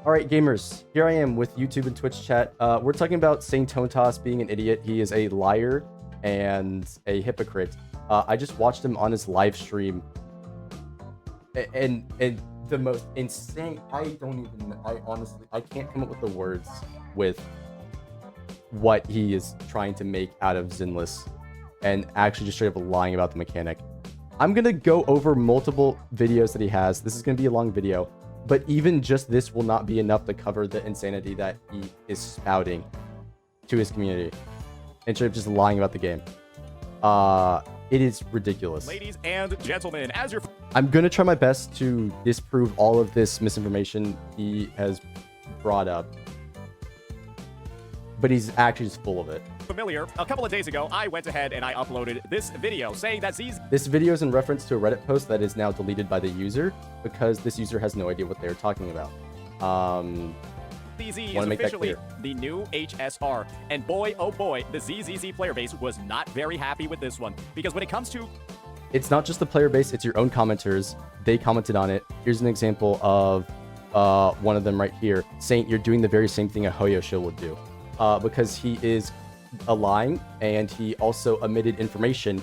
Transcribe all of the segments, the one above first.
All right, gamers, here I am with YouTube and Twitch chat. We're talking about Saintontas being an idiot. He is a liar and a hypocrite. I just watched him on his live stream, and the most insane. I honestly can't come up with the words with what he is trying to make out of Zinless, and actually just straight up lying about the mechanic. I'm gonna go over multiple videos that he has. This is gonna be a long video. But even just this will not be enough to cover the insanity that he is spouting to his community. And straight up just lying about the game. It is ridiculous. Ladies and gentlemen, I'm going to try my best to disprove all of this misinformation he has brought up. But he's actually just full of it. Familiar, a couple of days ago, I went ahead and I uploaded this video saying that ZZZ... This video is in reference to a Reddit post that is now deleted by the user because this user has no idea what they're talking about. ZZZ is officially the new HSR, and boy, oh boy, the ZZZ player base was not very happy with this one, because when it comes to... It's not just the player base, it's your own commenters. They commented on it. Here's an example of one of them right here. Saint, you're doing the very same thing a Hoyosho would do. Because he is lying, and he also omitted information,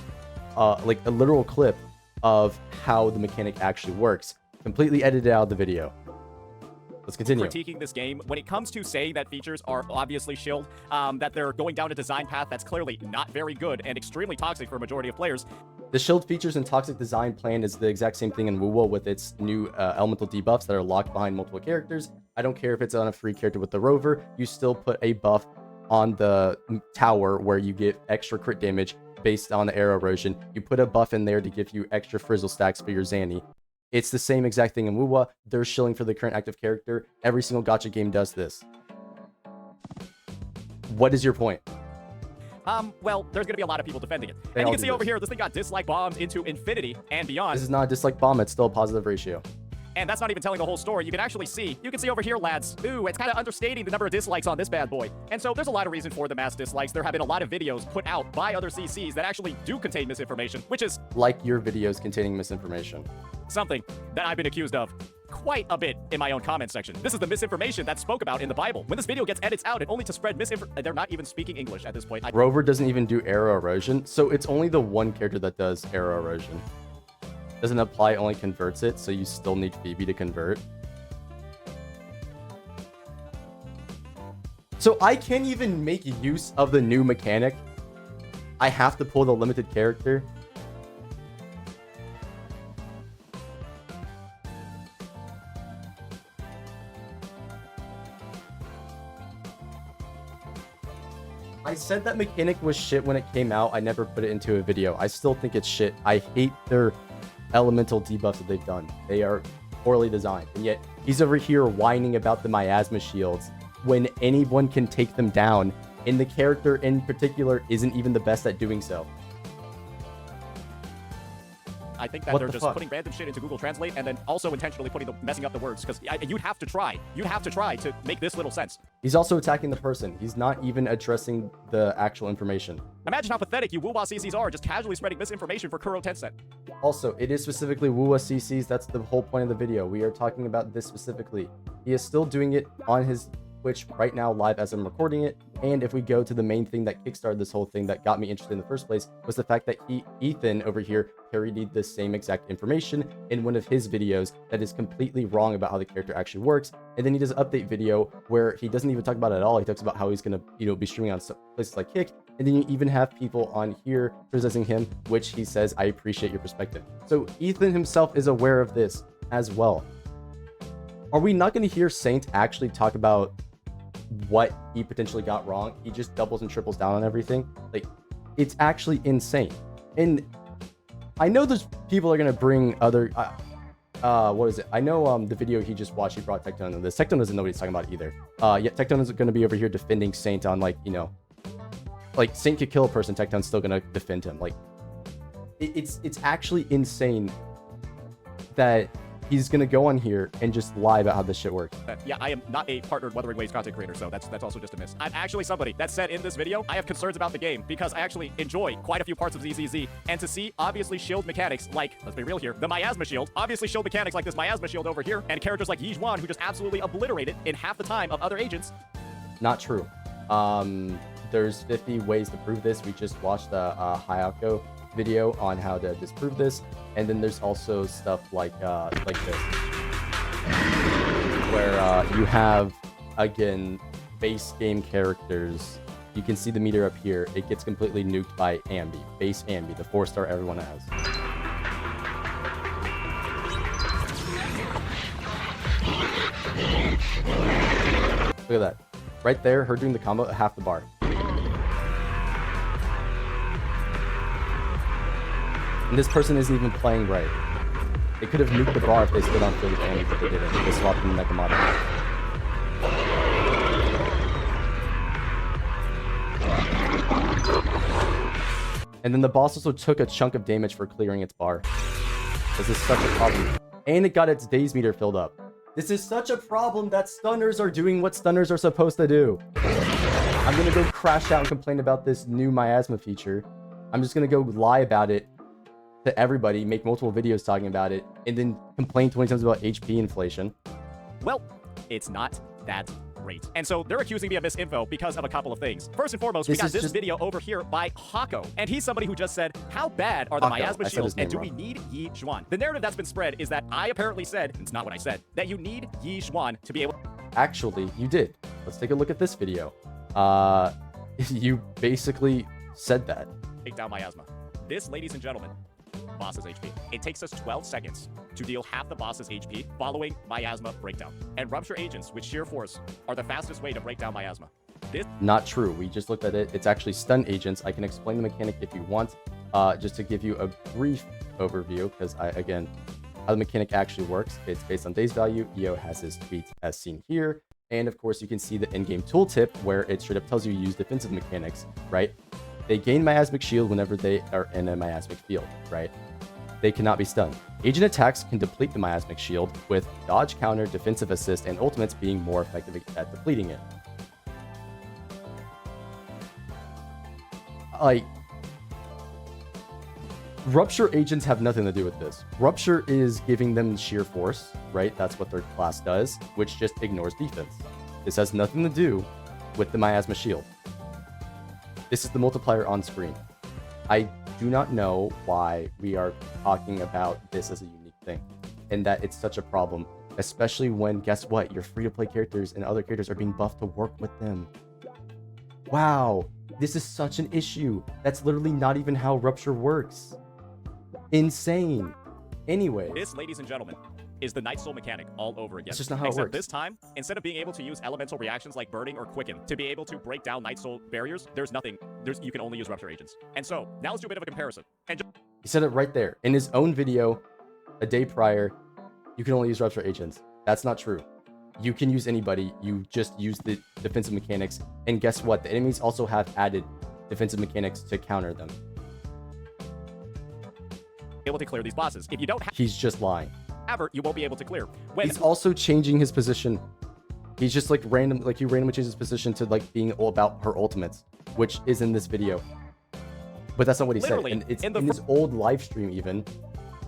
like a literal clip of how the mechanic actually works. Completely edited out of the video. Let's continue. Critiquing this game, when it comes to saying that features are obviously shilled, that they're going down a design path that's clearly not very good and extremely toxic for a majority of players. The shield features and toxic design plan is the exact same thing in WoW with its new elemental debuffs that are locked behind multiple characters. I don't care if it's on a free character with the rover, you still put a buff on the tower where you get extra crit damage based on the arrow erosion. You put a buff in there to give you extra frizzle stacks for your Zanny. It's the same exact thing in WoW. They're shilling for the current active character. Every single gacha game does this. What is your point? Well, there's gonna be a lot of people defending it. And you can see over here, this thing got dislike bombed into infinity and beyond. This is not a dislike bomb, it's still a positive ratio. And that's not even telling the whole story. You can actually see, you can see over here, lads, ooh, it's kind of understating the number of dislikes on this bad boy. And so there's a lot of reason for the mass dislikes. There have been a lot of videos put out by other CCs that actually do contain misinformation, which is... Like your videos containing misinformation. Something that I've been accused of quite a bit in my own comment section. This is the misinformation that's spoke about in the Bible. When this video gets edits out and only to spread misinformation, they're not even speaking English at this point. Rover doesn't even do arrow erosion, so it's only the one character that does arrow erosion. Doesn't apply, only converts it, so you still need Phoebe to convert. So I can't even make use of the new mechanic. I have to pull the limited character. I said that mechanic was shit when it came out. I never put it into a video. I still think it's shit. I hate their elemental debuffs that they've done. They are poorly designed. And yet, he's over here whining about the miasma shields when anyone can take them down, and the character in particular isn't even the best at doing so. I think that they're just putting random shit into Google Translate and then also intentionally messing up the words, because you'd have to try. You'd have to try to make this little sense. He's also attacking the person. He's not even addressing the actual information. Imagine how pathetic you Wuwa CCs are, just casually spreading misinformation for Kuro Tencent. Also, it is specifically Wuwa CCs. That's the whole point of the video. We are talking about this specifically. He is still doing it on his Twitch right now live as I'm recording it. And if we go to the main thing that kickstarted this whole thing that got me interested in the first place, was the fact that Ethan over here parodied the same exact information in one of his videos that is completely wrong about how the character actually works. And then he does an update video where he doesn't even talk about it at all. He talks about how he's gonna, be streaming on places like Kick. And then you even have people on here criticizing him, which he says, I appreciate your perspective. So Ethan himself is aware of this as well. Are we not going to hear Saint actually talk about what he potentially got wrong? He just doubles and triples down on everything. Like, it's actually insane. And I know there's people are gonna bring other what is it? I know the video he just watched, he brought Tectone in this. Tectone doesn't know what he's talking about either. Yet Tectone is gonna be over here defending Saint on, like, like Saint could kill a person, Tectone's still gonna defend him. Like, it's actually insane that he's gonna go on here and just lie about how this shit works. Yeah, I am not a partnered Wuthering Waves content creator, so that's also just a miss. I'm actually somebody that said in this video, I have concerns about the game because I actually enjoy quite a few parts of ZZZ, and to see obviously shield mechanics like, let's be real here, the miasma shield, obviously shield mechanics like this miasma shield over here, and characters like Yizhuan who just absolutely obliterate it in half the time of other agents. Not true. There's 50 ways to prove this. We just watched the Hayako video on how to disprove this, and then there's also stuff like this, where you have, again, base game characters. You can see the meter up here. It gets completely nuked by Ambi, base Ambi, the 4-star everyone has. Look at that. Right there, her doing the combo at half the bar. And this person isn't even playing right. They could have nuked the bar if they stood on field with Andy, but they didn't. They swapped in the Nekomata. And then the boss also took a chunk of damage for clearing its bar. This is such a problem. And it got its daze meter filled up. This is such a problem that stunners are doing what stunners are supposed to do. I'm gonna go crash out and complain about this new miasma feature. I'm just gonna go lie about it to everybody, make multiple videos talking about it, and then complain 20 times about HP inflation. Well, it's not that great. And so they're accusing me of misinfo because of a couple of things. First and foremost, we got this video over here by Hako, and he's somebody who just said, how bad are the miasma shields, and do we need Yizhuan? The narrative that's been spread is that I apparently said, it's not what I said, that you need Yizhuan to be able... Actually, you did. Let's take a look at this video. You basically said that. Take down miasma. This, ladies and gentlemen, boss's HP. It takes us 12 seconds to deal half the boss's HP following miasma breakdown. And rupture agents with sheer force are the fastest way to break down miasma. This... Not true. We just looked at it. It's actually stun agents. I can explain the mechanic if you want, just to give you a brief overview, because again, how the mechanic actually works. It's based on daze value. EO has his tweets as seen here. And of course, you can see the in-game tooltip where it straight up tells you use defensive mechanics, right? They gain miasmic shield whenever they are in a miasmic field, right? They cannot be stunned. Agent attacks can deplete the miasmic shield, with dodge, counter, defensive assist, and ultimates being more effective at depleting it. Like, rupture agents have nothing to do with this. Rupture is giving them sheer force, right? That's what their class does, which just ignores defense. This has nothing to do with the miasma shield. This is the multiplier on screen. I do not know why we are talking about this as a unique thing, and that it's such a problem, especially when, guess what, your free-to-play characters and other characters are being buffed to work with them. Wow, this is such an issue. That's literally not even how rupture works. Insane. Anyway. This, ladies and gentlemen, is the Night Soul mechanic all over again. It's just not how it Except works. this time, instead of being able to use elemental reactions like burning or quicken to be able to break down Night Soul barriers, you can only use rupture agents. And so, now let's do a bit of a comparison. And he said it right there. In his own video, a day prior, you can only use rupture agents. That's not true. You can use anybody. You just use the defensive mechanics. And guess what? The enemies also have added defensive mechanics to counter them. able to clear these bosses. If you don't have... He's just lying. You won't be able to clear. He's also changing his position. He's just like he randomly changes his position to like being all about her ultimates, which is in this video. But that's not what he said. And it's in this old live stream even,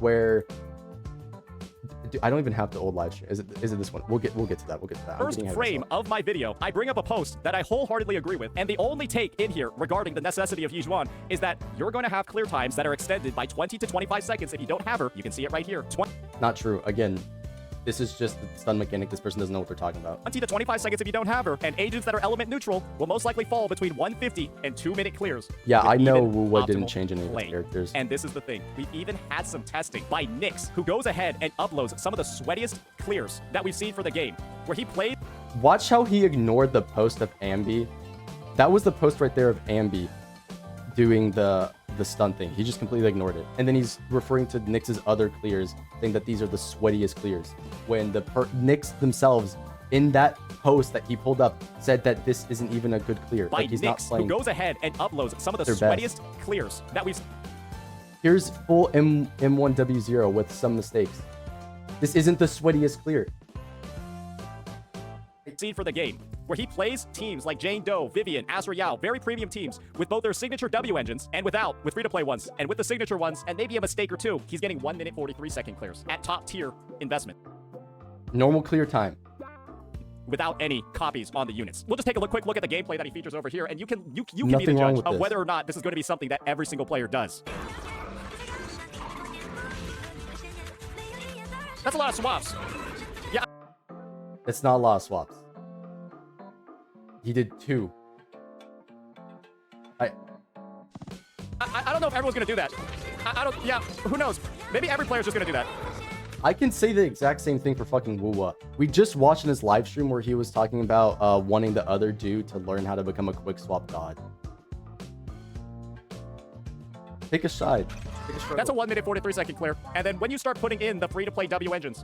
where I don't even have the old live stream. Is it this one? We'll get to that. First frame of my video, I bring up a post that I wholeheartedly agree with, and the only take in here regarding the necessity of Yizhuan is that you're going to have clear times that are extended by 20 to 25 seconds if you don't have her. You can see it right here. Not true. Again, this is just the stun mechanic. This person doesn't know what they're talking about. 20 to 25 seconds if you don't have her, and agents that are element neutral will most likely fall between 150 and 2-minute clears. Yeah, I know Wuwa didn't change any of his characters. And this is the thing. We've even had some testing by Nyx, who goes ahead and uploads some of the sweatiest clears that we've seen for the game, where he played... Watch how he ignored the post of Ambi. That was the post right there of Ambi doing the stun thing. He just completely ignored it. And then he's referring to Nyx's other clears, saying that these are the sweatiest clears. When the Nyx themselves, in that post that he pulled up, said that this isn't even a good clear. By like he's Nyx, not playing. Who goes ahead and uploads some of the sweatiest clears that we've... Here's full M1W0 with some mistakes. This isn't the sweatiest clear. Seed for the game, where he plays teams like Jane Doe, Vivian, Astra Yao, very premium teams with both their signature W engines and with free-to-play ones, and with the signature ones, and maybe a mistake or two, he's getting 1 minute 43 second clears at top tier investment. Normal clear time. Without any copies on the units. We'll just take a quick look at the gameplay that he features over here, and you can be the Nothing wrong judge with of whether or not this is going to be something that every single player does. That's a lot of swaps. Yeah. It's not a lot of swaps. He did 2. I don't know if everyone's gonna do that. I don't. Yeah. Who knows? Maybe every player's just gonna do that. I can say the exact same thing for fucking Wuwa. We just watched in his live stream where he was talking about wanting the other dude to learn how to become a quick swap god. Take a side. That's a 1 minute 43 second clear. And then when you start putting in the free-to-play W engines,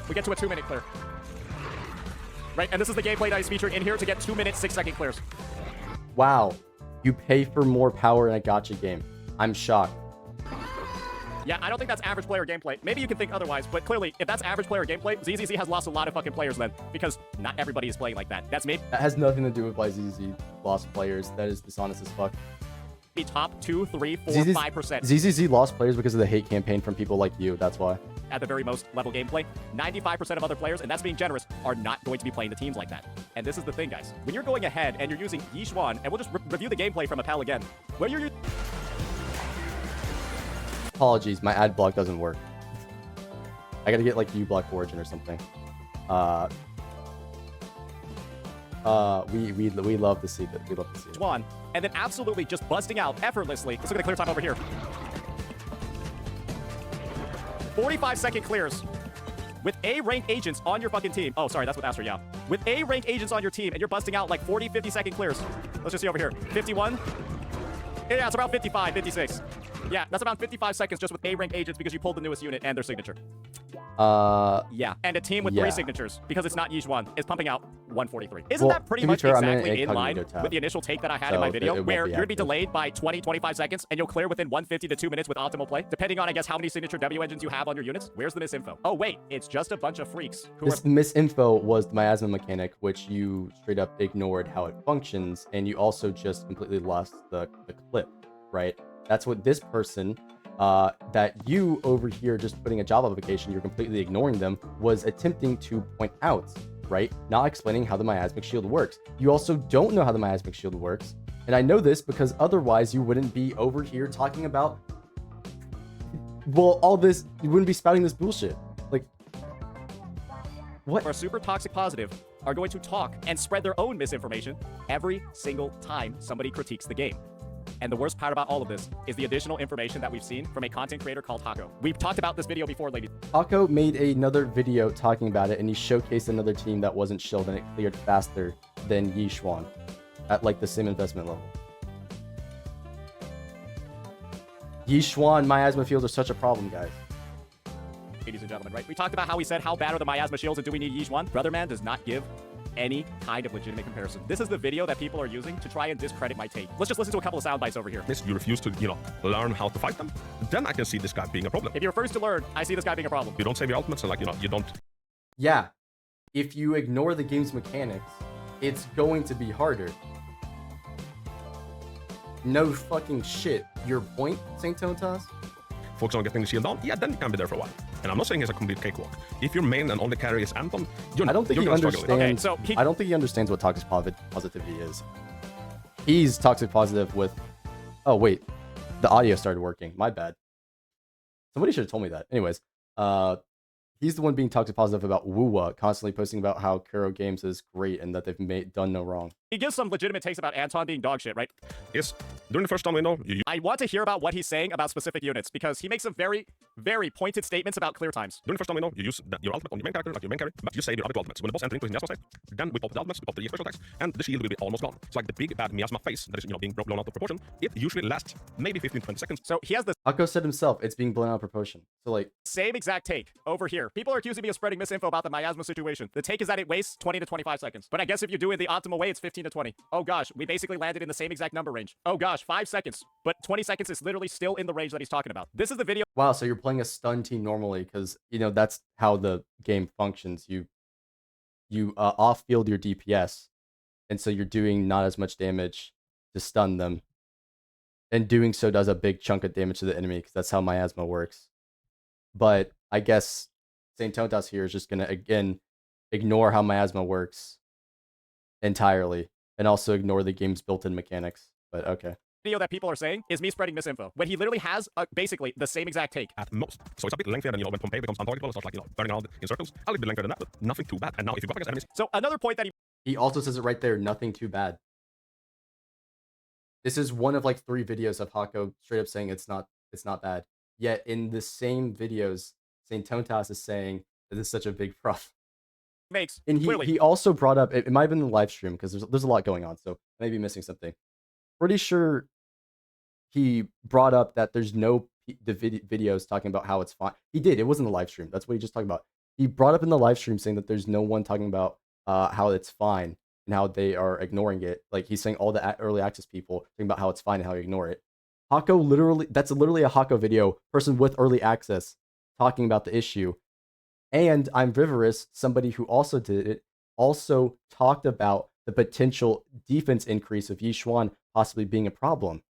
we get to a 2 minute clear. Right, and this is the gameplay that he's featuring in here to get 2 minute 6 second clears. Wow. You pay for more power in a gacha game. I'm shocked. Yeah, I don't think that's average player gameplay. Maybe you can think otherwise, but clearly, if that's average player gameplay, ZZZ has lost a lot of fucking players then, because not everybody is playing like that. That's maybe That has nothing to do with why ZZZ lost players. That is dishonest as fuck. top 2, 3, 4, 5%. ZZZ lost players because of the hate campaign from people like you. That's why. At the very most level gameplay, 95% of other players, and that's being generous, are not going to be playing the teams like that. And this is the thing, guys. When you're going ahead and you're using Yishuan, and we'll just review the gameplay from Appel again, where you're Apologies, my ad block doesn't work. I gotta get like uBlock Origin or something. We love to see that. We love to see it. Yishuan, and then absolutely just busting out effortlessly. Let's look at the clear time over here. 45-second clears with A-rank agents on your fucking team. Oh, sorry, that's with Astra Yao. With A-rank agents on your team, and you're busting out like 40, 50-second clears. Let's just see over here. 51. Yeah, it's around 55, 56. Yeah, that's about 55 seconds just with A-rank agents because you pulled the newest unit and their signature. Yeah, and a team with 3 signatures because it's not Yishuan is pumping out 143. Isn't that pretty much exactly in line with the initial take that I had in my video, where you're gonna be delayed by 20, 25 seconds and you'll clear within 150 to 2 minutes with optimal play, depending on, I guess, how many signature W engines you have on your units? Where's the misinfo? Oh, wait, it's just a bunch of freaks who This misinfo was the miasma mechanic, which you straight up ignored how it functions, and you also just completely lost the clip, right? That's what this person, that you over here just putting a job application, you're completely ignoring them, was attempting to point out, right? Not explaining how the miasmic shield works. You also don't know how the miasmic shield works, and I know this because otherwise you wouldn't be over here talking about, well, all this, you wouldn't be spouting this bullshit. Like, what? are super toxic positive are going to talk and spread their own misinformation every single time somebody critiques the game. And the worst part about all of this is the additional information that we've seen from a content creator called Taco. We've talked about this video before, ladies. Taco made another video talking about it, and he showcased another team that wasn't shilled, and it cleared faster than Yishuan at like the same investment level. Yishuan miasma fields are such a problem, guys. Ladies and gentlemen, right? We talked about how we said, how bad are the miasma shields and do we need Yishuan? Brother Man does not give any kind of legitimate comparison. This is the video that people are using to try and discredit my take. Let's just listen to a couple of sound bites over here. You refuse to, learn how to fight them, then I can see this guy being a problem. If you refuse to learn, I see this guy being a problem. You don't save your ultimates, and you don't. Yeah, if you ignore the game's mechanics, it's going to be harder. No fucking shit. Your point, Saintontas? Focus on getting the shield down, yeah, then you can be there for a while. And I'm not saying it's a complete cakewalk. If your main and only carry is Anton, I don't think he understands. Okay, so I don't think he understands what toxic positivity is. He's toxic positive with. Oh wait, the audio started working. My bad. Somebody should have told me that. Anyways, he's the one being toxic positive about Wuwa, constantly posting about how Kuro Games is great and that they've done no wrong. He gives some legitimate takes about Anton being dog shit, right? Yes. During the first time window, I want to hear about what he's saying about specific units because he makes some very, very pointed statements about clear times. During the first time window, you use your ultimate on your main character, like your main carry, but you save your other ultimates. When the boss enters into his miasma state, then we pop the ultimates, we pop the special attacks, and the shield will be almost gone. It's like the big bad miasma face that is, being blown out of proportion. It usually lasts maybe 15-20 seconds. So he has the Akko said himself, it's being blown out of proportion. So like, same exact take over here Lighter. People are accusing me of spreading misinfo about the miasma situation. The take is that it wastes 20 to 25 seconds. But I guess if you do it the optimal way, it's 15 to 20. Oh gosh, we basically landed in the same exact number range. Oh gosh, 5 seconds. But 20 seconds is literally still in the range that he's talking about. This is the video. Wow, so you're playing a stun team normally because, you know, that's how the game functions. You off-field your DPS, and so you're doing not as much damage to stun them. And doing so does a big chunk of damage to the enemy because that's how miasma works. But I guess Saintontas here is just going to, again, ignore how miasma works entirely and also ignore the game's built-in mechanics. But okay. Video that people are saying is me spreading misinfo when he literally has basically the same exact take. At most. So it's a bit lengthier than, when Pompeii becomes untargetable and starts, like, turning around in circles. A little bit lengthier than that, but nothing too bad. And now if you go up against enemies... So another point that he also says it right there, nothing too bad. This is one of like 3 videos of Hako straight up saying it's not bad. Yet in the same videos, Saintontas is saying that this is such a big problem. Makes and he also brought up, it might have been the live stream because there's a lot going on, so I may be missing something. Pretty sure he brought up that there's no videos talking about how it's fine. He did. It wasn't the live stream. That's what he just talked about. He brought up in the live stream saying that there's no one talking about how it's fine and how they are ignoring it. Like he's saying all the early access people talking about how it's fine and how you ignore it. Hako literally, that's literally a Hako video, person with early access talking about the issue. And I'm Viverous, somebody who also did it, also talked about the potential defense increase of Yishuan possibly being a problem.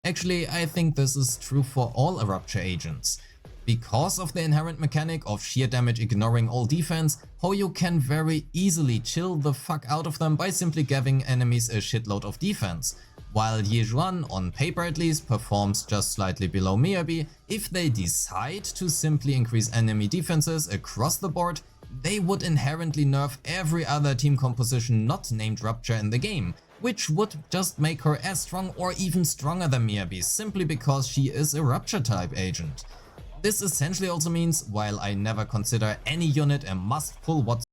Actually, I think this is true for all rupture agents. Because of the inherent mechanic of sheer damage ignoring all defense, Hoyo can very easily chill the fuck out of them by simply giving enemies a shitload of defense. While Yizhuan, on paper at least, performs just slightly below Miyabi, if they decide to simply increase enemy defenses across the board, they would inherently nerf every other team composition not named Rupture in the game, which would just make her as strong or even stronger than Miyabi simply because she is a Rupture type agent. This essentially also means, while I never consider any unit a must-pull whatsoever.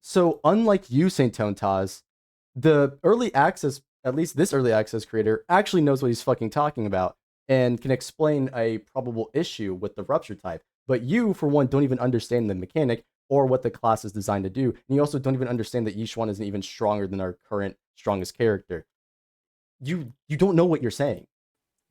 So unlike you, Saintontas, the early access, at least this early access creator, actually knows what he's fucking talking about and can explain a probable issue with the Rupture type. But you, for one, don't even understand the mechanic or what the class is designed to do. And you also don't even understand that Yishuan isn't even stronger than our current strongest character. You don't know what you're saying.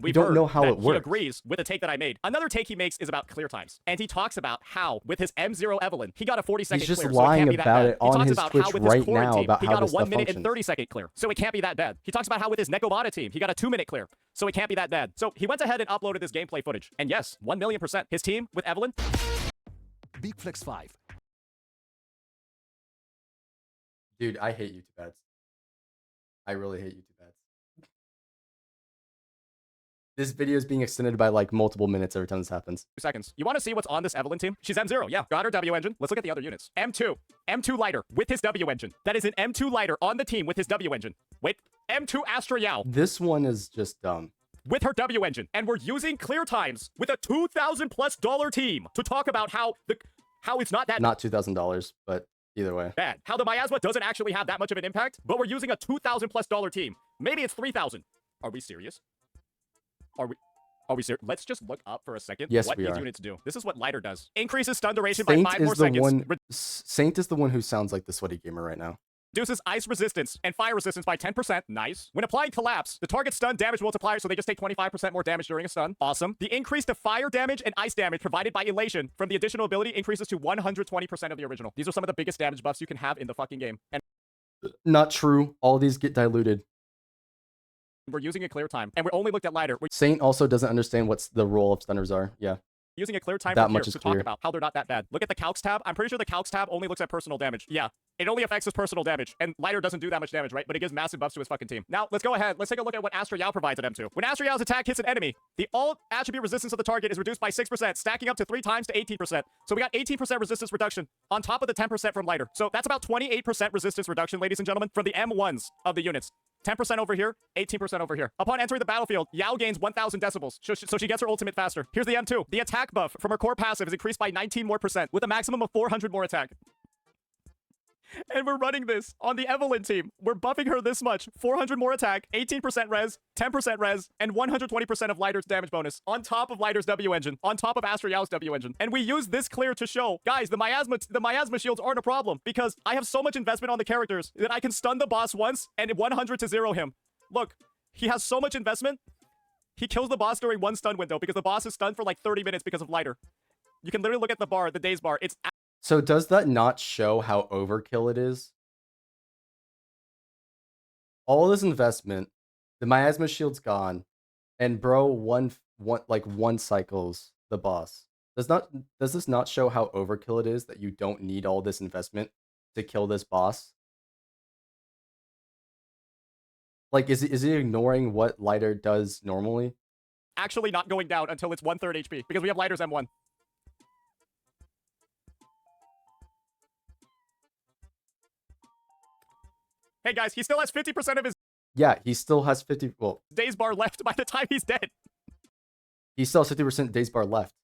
We don't know how it works. He agrees with the take that I made. Another take he makes is about clear times. And he talks about how, with his M0 Evelyn, he got a 40-second clear. He's just lying about it on his Twitch right now about he how got a this stuff 1 minute functions. and 30-second clear. So it can't be that bad. He talks about how with his Nekobata team, he got a 2-minute clear. So it can't be that bad. So he went ahead and uploaded this gameplay footage. And yes, 1,000,000%. His team with Evelyn. Big Flex 5. Dude, I hate YouTube ads. I really hate YouTube ads. This video is being extended by like multiple minutes every time this happens. 2 seconds. You want to see what's on this Evelyn team? She's M0, yeah. Got her W engine. Let's look at the other units. M2. M2 Lighter with his W engine. That is an M2 Lighter on the team with his W engine. Wait. M2 Astra Yao. This one is just dumb. With her W engine. And we're using clear times with a $2,000+ team to talk about how it's not that... Not $2,000, but either way. Bad. How the miasma doesn't actually have that much of an impact, but we're using a $2,000+ team. Maybe it's 3,000. Are we serious? Are we serious? Let's just look up for a second what these units do. This is what Lighter does. Increases stun duration by 5 more seconds. Saint is the one who sounds like the sweaty gamer right now. Reduces ice resistance and fire resistance by 10%. Nice. When applying collapse, the target stun damage multiplier, so they just take 25% more damage during a stun. Awesome. The increase to fire damage and ice damage provided by elation from the additional ability increases to 120% of the original. These are some of the biggest damage buffs you can have in the fucking game. And not true. All these get diluted. We're using a clear time, and we only looked at Lighter. Saint also doesn't understand what the role of stunners are. Yeah. Using a clear time that much is to clear. Talk about how they're not that bad. Look at the calcs tab. I'm pretty sure the calcs tab only looks at personal damage. Yeah, it only affects his personal damage, and Lighter doesn't do that much damage, right? But it gives massive buffs to his fucking team. Now, let's go ahead. Let's take a look at what Astra Yao provides at M2. When Astra Yao's attack hits an enemy, the all attribute resistance of the target is reduced by 6%, stacking up to 3 times to 18%. So we got 18% resistance reduction on top of the 10% from Lighter. So that's about 28% resistance reduction, ladies and gentlemen, from the M1s of the units. 10% over here, 18% over here. Upon entering the battlefield, Yao gains 1,000 decibels, so she gets her ultimate faster. Here's the M2. The attack buff from her core passive is increased by 19% more with a maximum of 400 more attack. And we're running this on the Evelyn team. We're buffing her this much. 400 more attack, 18% res, 10% res, and 120% of Lighter's damage bonus. On top of Lighter's W engine. On top of Astro Yao's W engine. And we use this clear to show, guys, the miasma shields aren't a problem. Because I have so much investment on the characters that I can stun the boss once and 100 to 0 him. Look, he has so much investment. He kills the boss during one stun window because the boss is stunned for like 30 minutes because of Lighter. You can literally look at the bar, the days bar. It's... So does that not show how overkill it is? All this investment, the miasma shield's gone, and bro one cycles the boss. Does this not show how overkill it is that you don't need all this investment to kill this boss? Like, is he ignoring what Lighter does normally? Actually not going down until it's 1/3 HP because we have Lighter's M1. Hey guys, he still has 50% of his... Yeah, he still has 50... Well, days bar left by the time he's dead. He still has 50% days bar left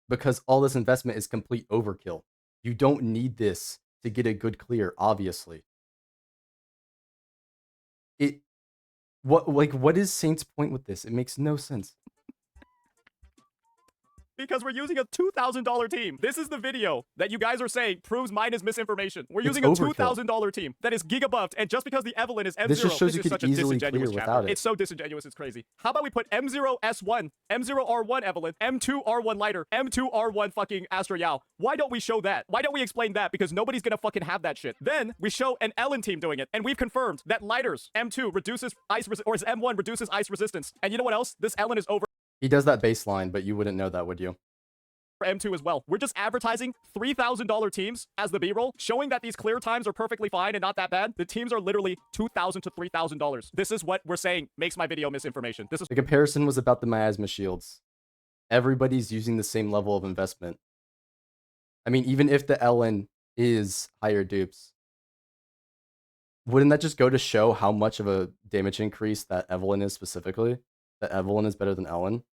because all this investment is complete overkill. You don't need this to get a good clear, obviously. What is Saint's point with this? It makes no sense. Because we're using a $2,000 team. This is the video that you guys are saying proves mine is misinformation. We're using a $2,000 team that is giga buffed, and just because the Evelyn is M0, this just shows you is could such easily a disingenuous clear chapter. without it. It's so disingenuous, it's crazy. How about we put M0 S1, M0 R1 Evelyn, M2 R1 Lighter, M2 R1 fucking Astro Yao? Why don't we show that? Why don't we explain that? Because nobody's gonna fucking have that shit. Then we show an Ellen team doing it, and we've confirmed that Lighter's M2 reduces ice or his M1 reduces ice resistance. And you know what else? This Ellen is over. He does that baseline, but you wouldn't know that, would you? M2 as well. We're just advertising $3,000 teams as the B-roll, showing that these clear times are perfectly fine and not that bad. The teams are literally $2,000 to $3,000. This is what we're saying makes my video misinformation. This is... The comparison was about the miasma shields. Everybody's using the same level of investment. I mean, even if the Ellen is higher dupes, wouldn't that just go to show how much of a damage increase that Evelyn is specifically? That Evelyn is better than Ellen?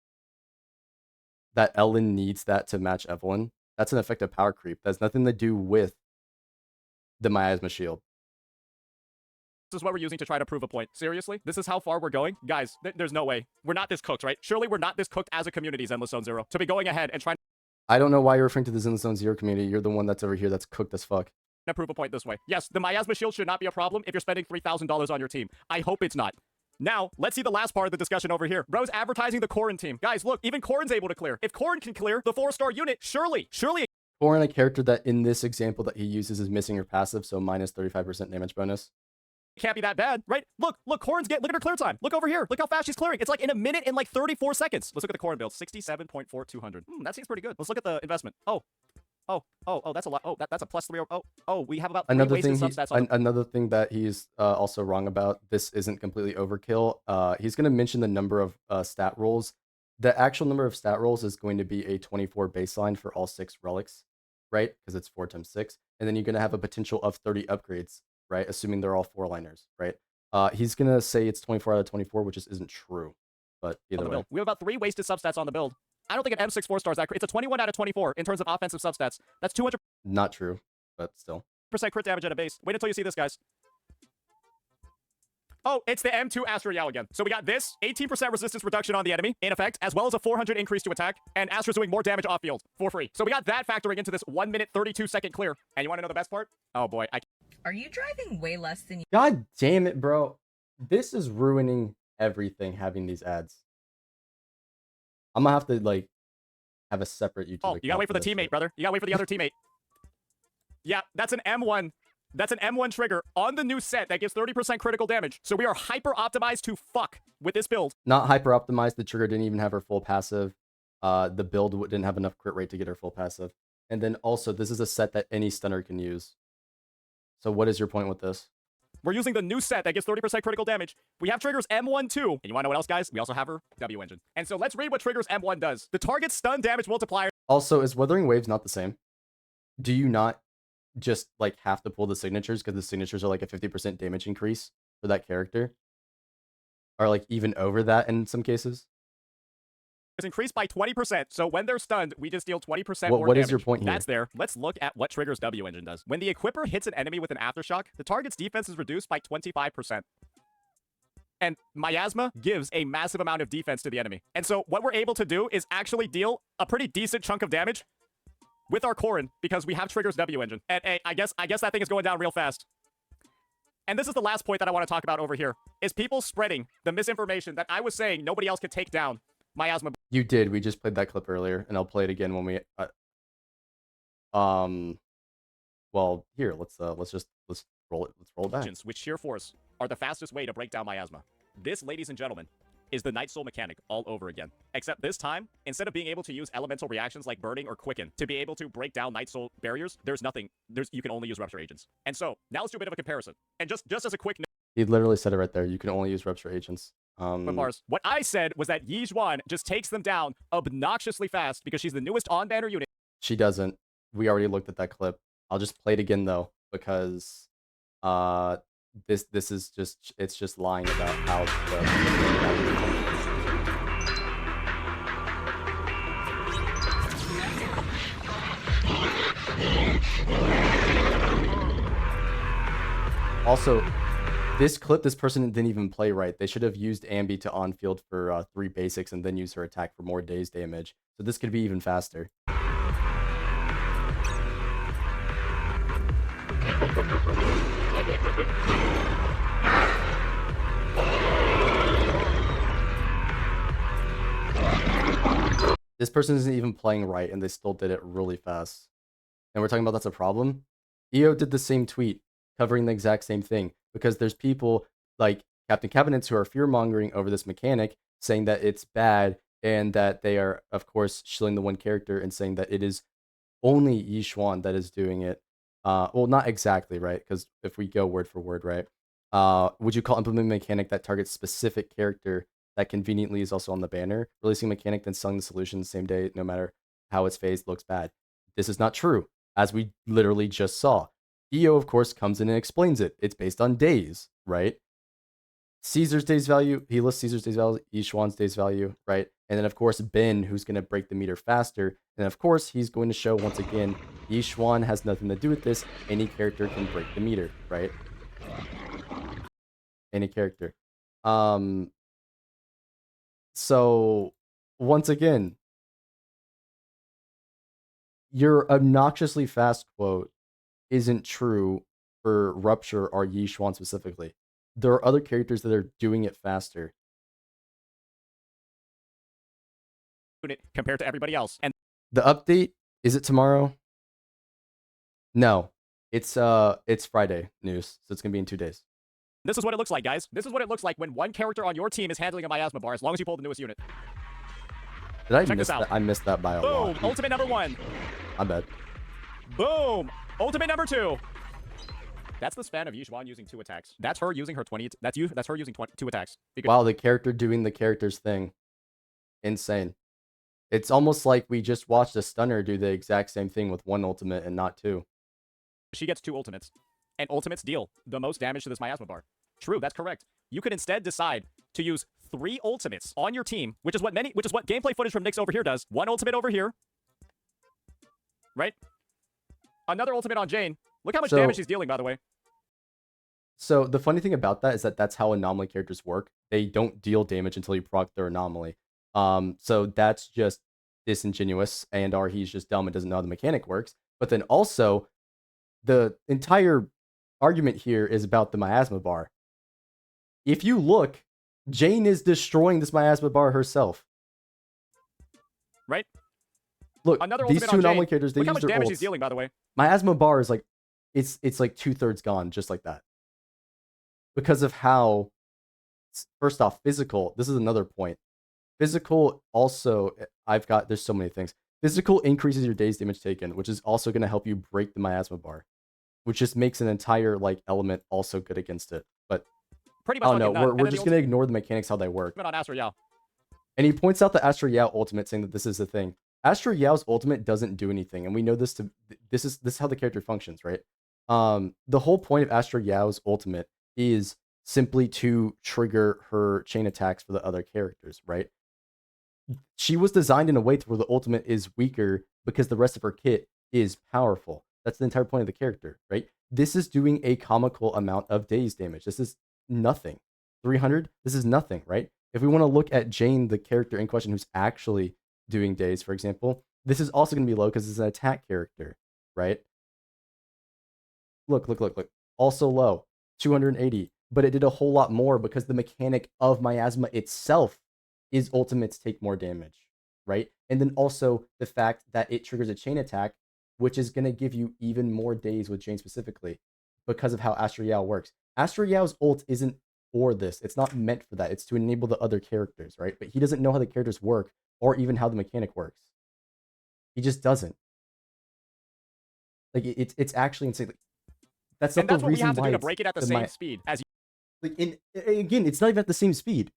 That Ellen needs that to match Evelyn? That's an effective power creep. That has nothing to do with the miasma shield. This is what we're using to try to prove a point. Seriously? This is how far we're going? Guys, there's no way. We're not this cooked, right? Surely we're not this cooked as a community, Zenless Zone Zero, to be going ahead and trying... I don't know why you're referring to the Zenless Zone Zero community. You're the one that's over here that's cooked as fuck. To prove a point this way. Yes, the miasma shield should not be a problem if you're spending $3,000 on your team. I hope it's not. Now, let's see the last part of the discussion over here. Bro's advertising the Corrin team. Guys, look, even Corrin's able to clear. If Corrin can clear the 4-star unit, surely... Corrin, a character that in this example that he uses is missing her passive, so minus 35% damage bonus. It can't be that bad, right? Look, Corrin's look at her clear time. Look over here. Look how fast she's clearing. It's like in a minute and like 34 seconds. Let's look at the Corrin build. 67.4200. That seems pretty good. Let's look at the investment. That's a lot. Oh, that's a +3. We have about 3 wasted substats on another thing that he's also wrong about. This isn't completely overkill. He's going to mention the number of stat rolls. The actual number of stat rolls is going to be a 24 baseline for all 6 relics, right? Because it's 4 times 6. And then you're going to have a potential of 30 upgrades, right? Assuming they're all 4-liners, right? He's going to say it's 24 out of 24, which just isn't true. But either way. We have about 3 wasted substats on the build. I don't think an M6 4-star is that It's a 21 out of 24 in terms of offensive substats. That's 200%. Not true, but still. Crit damage at a base. Wait until you see this, guys. Oh, it's the M2 Astro Yao again. So we got this 18% resistance reduction on the enemy in effect, as well as a 400 increase to attack, and Astro's doing more damage off field for free. So we got that factoring into this 1 minute 32 second clear. And you want to know the best part? Oh boy, Are you driving way less than you? God damn it, bro. This is ruining everything, having these ads. I'm gonna have to, have a separate YouTube account. You gotta wait for the teammate, brother. You gotta wait for the other teammate. Yeah, that's an M1. That's an M1 trigger on the new set that gives 30% critical damage. So we are hyper optimized to fuck with this build. Not hyper optimized. The trigger didn't even have her full passive. The build didn't have enough crit rate to get her full passive. And then also, this is a set that any stunner can use. So what is your point with this? We're using the new set that gives 30% critical damage. We have triggers M1 too. And you want to know what else, guys? We also have her W engine. And so let's read what triggers M1 does. The target stun damage multiplier. Also, is Wuthering Waves not the same? Do you not just, have to pull the signatures because the signatures are, a 50% damage increase for that character? Or, even over that in some cases? is increased by 20%. So when they're stunned, we just deal 20% more What damage. is your point here? That's there. Let's look at what triggers W engine does. When the equipper hits an enemy with an aftershock, the target's defense is reduced by 25%. And miasma gives a massive amount of defense to the enemy. And so what we're able to do is actually deal a pretty decent chunk of damage with our Corrin because we have triggers W engine. And I guess that thing is going down real fast. And this is the last point that I want to talk about over here, is people spreading the misinformation that I was saying nobody else could take down miasma. You did. We just played that clip earlier, and I'll play it again when we. Well, here, let's roll it. Let's roll it back. Which sheer force are the fastest way to break down miasma. This, ladies and gentlemen, is the Night Soul mechanic all over again. Except this time, instead of being able to use elemental reactions like burning or quicken to be able to break down Night Soul barriers, there's nothing. You can only use rupture agents. And so now let's do a bit of a comparison. And just as a quick note, He literally said it right there. You can only use rupture agents. bars. What I said was that Yi Zhuan just takes them down obnoxiously fast because she's the newest on-banner unit. She doesn't. We already looked at that clip. I'll just play it again though, because this is just lying about how Also, this clip, this person didn't even play right. They should have used Ambi to on field for 3 basics and then use her attack for more days damage. So this could be even faster. This person isn't even playing right, and they still did it really fast. And we're talking about that's a problem? EO did the same tweet, covering the exact same thing, because there's people like Captain Cabinets who are fear-mongering over this mechanic, saying that it's bad, and that they are, of course, shilling the one character and saying that it is only Yi Zhuan that is doing it. Well, not exactly, right? Because if we go word for word, right? Would you call implementing a mechanic that targets specific character that conveniently is also on the banner? Releasing a mechanic then selling the solution the same day, no matter how it's phased, looks bad. This is not true, as we literally just saw. EO, of course, comes in and explains it. It's based on days, right? Caesar's days value, he lists Caesar's days value, Yi Zhuan's days value, right? And then, of course, Ben, who's going to break the meter faster. And, of course, he's going to show, once again, Yi Zhuan has nothing to do with this. Any character can break the meter, right? Any character. So, once again, your obnoxiously fast quote isn't true for Rupture or Yi Zhuan specifically. There are other characters that are doing it faster. Compared to everybody else. And The update, is it tomorrow? No. It's Friday news, so it's gonna be in 2 days. this is what it looks like, guys. This is what it looks like when one character on your team is handling a miasma bar, as long as you pull the newest unit. Did I Check miss this out. that? I missed that by a Boom! lot. Ultimate number 1. I bet. Boom! Ultimate number 2. That's the span of Yi Zhuan using 2 attacks. That's her using her 20. That's her using 2 attacks. Wow, the character doing the character's thing. Insane. It's almost like we just watched a stunner do the exact same thing with 1 ultimate and not 2. She gets 2 ultimates. And ultimates deal the most damage to this miasma bar. True, that's correct. You could instead decide to use 3 ultimates on your team, which is what gameplay footage from Nyx over here does. 1 ultimate over here. Right? Another ultimate on Jane. Look how much damage she's dealing, by the way. So the funny thing about that is that that's how anomaly characters work. They don't deal damage until you proc their anomaly. So that's just disingenuous, and or he's just dumb and doesn't know how the mechanic works. But then also, the entire argument here is about the miasma bar. If you look, Jane is destroying this miasma bar herself. Right? Look, Another these ultimate two on anomaly Jane. characters, they Look how use much their damage ults. he's dealing, by the way. Miasma bar is like, it's like 2/3 gone, just like that. Because of how, first off, physical, this is another point. Physical also, there's so many things. Physical increases your day's damage taken, which is also going to help you break the miasma bar, which just makes an entire element also good against it. But Pretty much. oh no, we're just going to ignore the mechanics, how they work. On Astro Yao. And he points out the Astro Yao ultimate, saying that this is the thing. Astro Yao's ultimate doesn't do anything, and we know this is how the character functions, right? The whole point of Astro Yao's ultimate is simply to trigger her chain attacks for the other characters, right? she was designed in a way to where the ultimate is weaker because the rest of her kit is powerful. That's the entire point of the character, right? This is doing a comical amount of daze damage. This is nothing. 300, this is nothing, right? If we want to look at Jane, the character in question who's actually doing daze, for example, this is also going to be low because it's an attack character, right? Look. Also low, 280. But it did a whole lot more because the mechanic of miasma itself is ultimates take more damage, right? And then also the fact that it triggers a chain attack, which is going to give you even more days with Jane specifically because of how Astro Yao works. Astro Yao's ult isn't for this. It's not meant for that. It's to enable the other characters, right? But he doesn't know how the characters work or even how the mechanic works. He just doesn't. Like it's actually insane. Like, that's not And that's the what we reason have to why do to it's break it at the same speed as you. like again, it's not even at the same speed.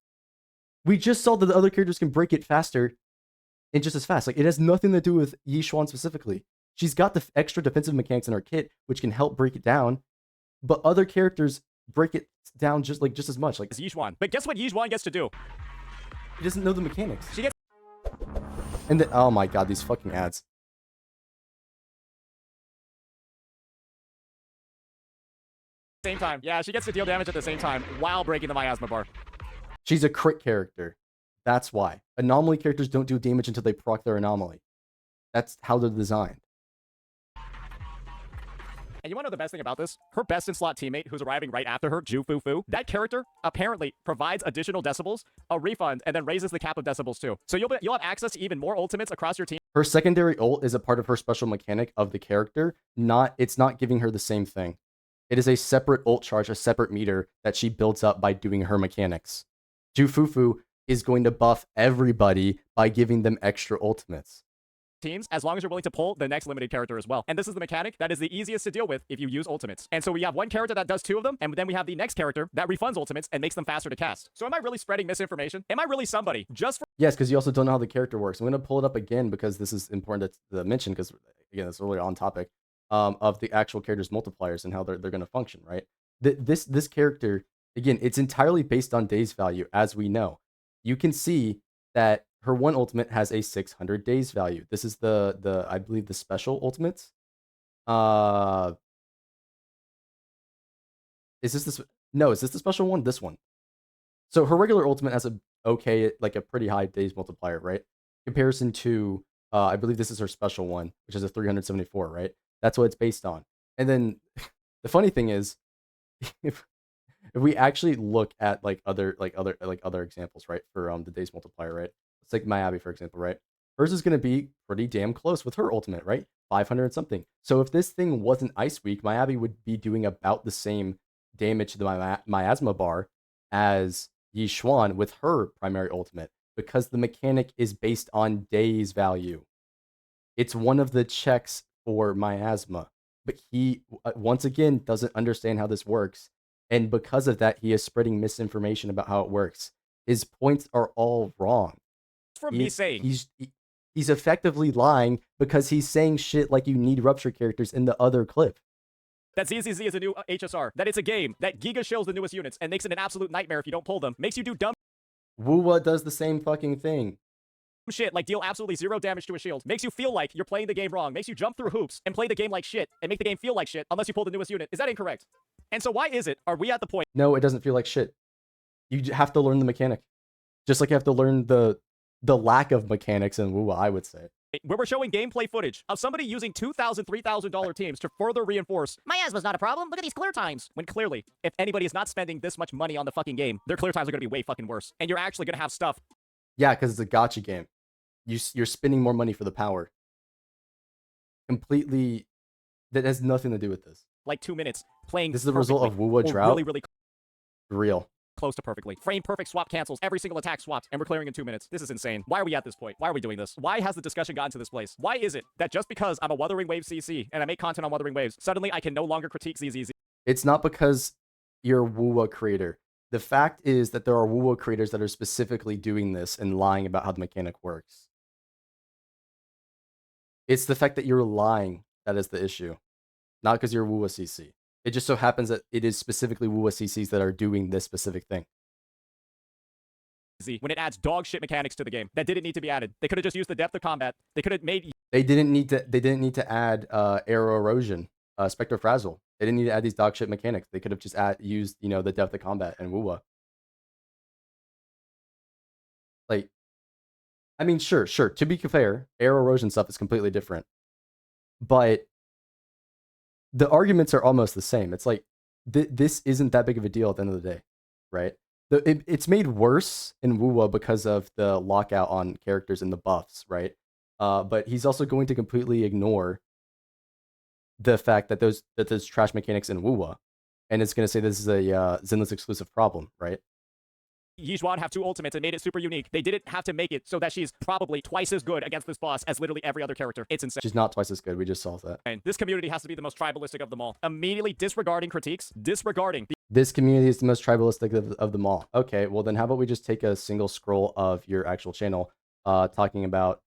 We just saw that the other characters can break it faster and just as fast. Like it has nothing to do with Yi Xuan specifically. She's got the extra defensive mechanics in her kit, which can help break it down, but other characters break it down just as much. Like Yi Xuan. But guess what Yi Xuan gets to do? he doesn't know the mechanics. She gets. And then oh my god, these fucking ads. Same time. Yeah, she gets to deal damage at the same time while breaking the miasma bar. She's a crit character. That's why. Anomaly characters don't do damage until they proc their anomaly. That's how they're designed. And you want to know the best thing about this? Her best in slot teammate, who's arriving right after her, Ju Fu Fu, that character apparently provides additional decibels, a refund, and then raises the cap of decibels too. So you'll have access to even more ultimates across your team. Her secondary ult is a part of her special mechanic of the character. It's not giving her the same thing. It is a separate ult charge, a separate meter that she builds up by doing her mechanics. Ju Fu Fu is going to buff everybody by giving them extra ultimates. Teams, as long as you're willing to pull the next limited character as well. And this is the mechanic that is the easiest to deal with if you use ultimates. And so we have one character that does two of them, and then we have the next character that refunds ultimates and makes them faster to cast. So am I really spreading misinformation? Am I really somebody just for... Yes, because you also don't know how the character works. I'm going to pull it up again because this is important to mention because, again, it's really on topic of the actual character's multipliers and how they're going to function, right? This character, again, it's entirely based on days value, as we know. You can see that her one ultimate has a 600 days value. This is the I believe the special ultimates. Is this the special one? This one. So her regular ultimate has like a pretty high days multiplier, right? Comparison to I believe this is her special one, which is a 374, right? That's what it's based on. And then the funny thing is, if we actually look at other examples, right, for the days multiplier, right? It's like Miyabi, for example, right? Hers is going to be pretty damn close with her ultimate, right? 500 and something. So if this thing wasn't Ice Week, Miyabi would be doing about the same damage to the miasma bar as Yi Xuan with her primary ultimate because the mechanic is based on days value. It's one of the checks for miasma, but he once again doesn't understand how this works, and because of that, he is spreading misinformation about how it works. His points are all wrong. me saying he's effectively lying because he's saying shit like you need rupture characters in the other clip. That ZZZ is a new HSR, that it's a game, that Giga shills the newest units and makes it an absolute nightmare if you don't pull them, makes you do dumb Wuwa does the same fucking thing. shit like deal absolutely zero damage to a shield, makes you feel like you're playing the game wrong, makes you jump through hoops and play the game like shit and make the game feel like shit unless you pull the newest unit. Is that incorrect? And so why is it, are we at the point? No, it doesn't feel like shit. You have to learn the mechanic. Just like you have to learn the lack of mechanics in Wuwa, I would say. Where we're showing gameplay footage of somebody using $2,000, $3,000 teams to further reinforce miasma's not a problem, look at these clear times. When clearly, if anybody is not spending this much money on the fucking game, their clear times are going to be way fucking worse. And you're actually going to have stuff. Yeah, because it's a gacha game. You're spending more money for the power. Completely, that has nothing to do with this. Like 2 minutes playing. This is the result of Wuwa drought. Really, really real. Close to perfectly. Frame perfect swap cancels. Every single attack swapped, and we're clearing in 2 minutes. This is insane. Why are we at this point? Why are we doing this? Why has the discussion gotten to this place? Why is it that just because I'm a Wuthering Wave CC and I make content on Wuthering Waves, suddenly I can no longer critique ZZZ? It's not because you're a Wuwa creator. The fact is that there are Wuwa creators that are specifically doing this and lying about how the mechanic works. It's the fact that you're lying that is the issue, not because you're a Wuwa CC. It just so happens that it is specifically Wuwa CCs that are doing this specific thing. ZZZ when it adds dog shit mechanics to the game that didn't need to be added. They could have just used the depth of combat. They could have made. They didn't need to add arrow erosion, spectrofrazzle. They didn't need to add these dog shit mechanics. They could have just used, you know, the depth of combat and Wuwa. Like, I mean, sure. To be fair, arrow erosion stuff is completely different, but the arguments are almost the same. It's like this isn't that big of a deal at the end of the day, right? It's made worse in Wuwa because of the lockout on characters and the buffs, right? But he's also going to completely ignore the fact that there's trash mechanics in Wuwa, and it's going to say this is a Zenless exclusive problem, right? Yizhuan have 2 ultimates and made it super unique. They didn't have to make it so that she's probably twice as good against this boss as literally every other character. It's insane. She's not twice as good. We just solved that. And this community has to be the most tribalistic of them all. Immediately disregarding critiques, disregarding This community is the most tribalistic of them all. Okay, well then how about we just take a single scroll of your actual channel talking about